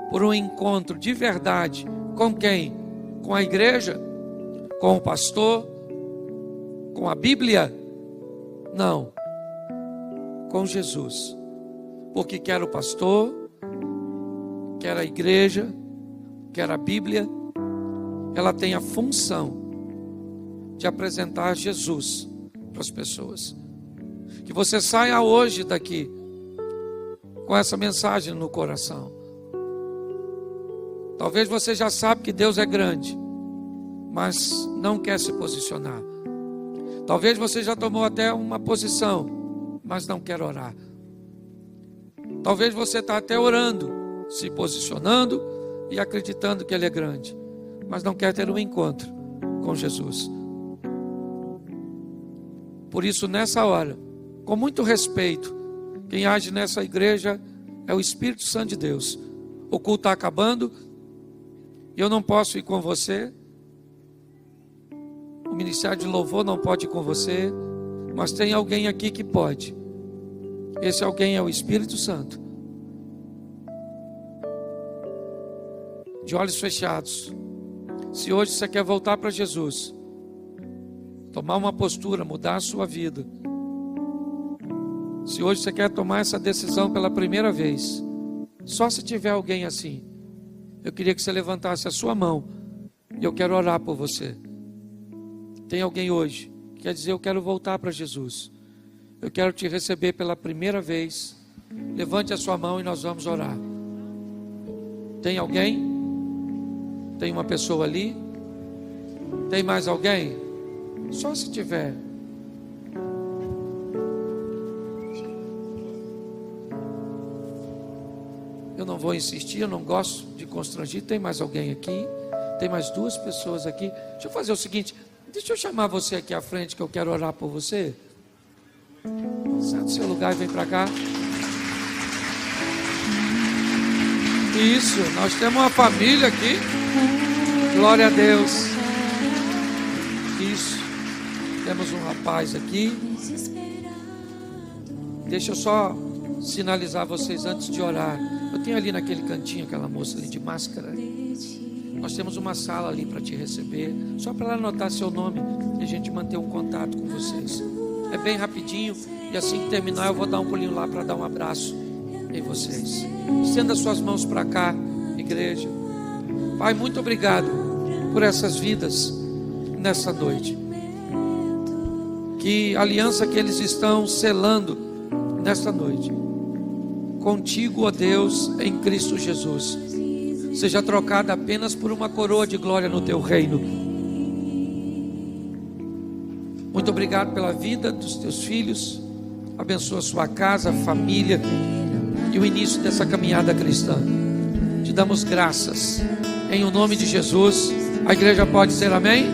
por um encontro de verdade. Com quem? Com a igreja? Com o pastor? Com a Bíblia? Não. Com Jesus. Porque quer o pastor, quer a igreja, quer a Bíblia, ela tem a função de apresentar Jesus para as pessoas. Que você saia hoje daqui com essa mensagem no coração. Talvez você já sabe que Deus é grande, mas não quer se posicionar. Talvez você já tomou até uma posição, mas não quer orar. Talvez você está até orando, se posicionando e acreditando que Ele é grande, mas não quer ter um encontro com Jesus. Por isso, nessa hora, com muito respeito, quem age nessa igreja é o Espírito Santo de Deus. O culto está acabando, eu não posso ir com você, o ministério de louvor não pode ir com você, mas tem alguém aqui que pode. Esse alguém é o Espírito Santo. De olhos fechados, se hoje você quer voltar para Jesus, tomar uma postura, mudar a sua vida, se hoje você quer tomar essa decisão pela primeira vez, só se tiver alguém assim, eu queria que você levantasse a sua mão e eu quero orar por você. Tem alguém hoje que quer dizer: eu quero voltar para Jesus, eu quero te receber pela primeira vez? Levante a sua mão e nós vamos orar. Tem alguém? Tem uma pessoa ali? Tem mais alguém? Só se tiver. Eu não vou insistir, eu não gosto de constranger. Tem mais alguém aqui? Tem mais duas pessoas aqui. Deixa eu fazer o seguinte, deixa eu chamar você aqui à frente, que eu quero orar por você. Sai do seu lugar e vem para cá. Isso, nós temos uma família aqui. Glória a Deus. Isso. Temos um rapaz aqui. Deixa eu só sinalizar vocês antes de orar. Eu tenho ali naquele cantinho aquela moça ali de máscara. Nós temos uma sala ali para te receber, só para ela anotar seu nome e a gente manter um contato com vocês. É bem rapidinho, e assim que terminar eu vou dar um pulinho lá para dar um abraço em vocês. Estenda suas mãos para cá, igreja. Pai, muito obrigado por essas vidas nessa noite. Que a aliança que eles estão selando nesta noite contigo, ó Deus, em Cristo Jesus, seja trocada apenas por uma coroa de glória no teu reino. Muito obrigado pela vida dos teus filhos. Abençoa a sua casa, a família e o início dessa caminhada cristã. Te damos graças em o nome de Jesus. A igreja pode dizer amém?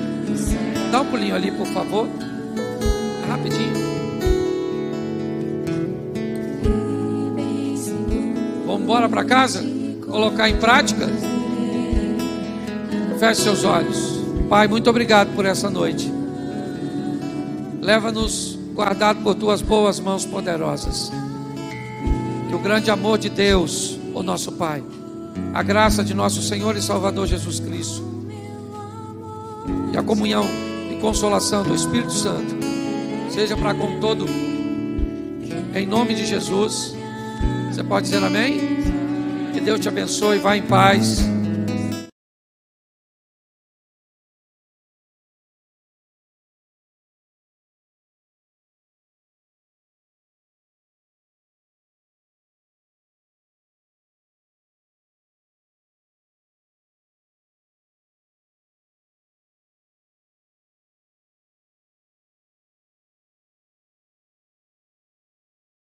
Dá um pulinho ali, por favor. Rapidinho. Vamos embora para casa? Colocar em prática? Feche seus olhos. Pai, muito obrigado por essa noite. Leva-nos guardado por tuas boas mãos poderosas. Que o grande amor de Deus, o nosso Pai, a graça de nosso Senhor e Salvador Jesus Cristo e a comunhão e consolação do Espírito Santo seja para com todo, em nome de Jesus. Você pode dizer amém? Que Deus te abençoe, vá em paz.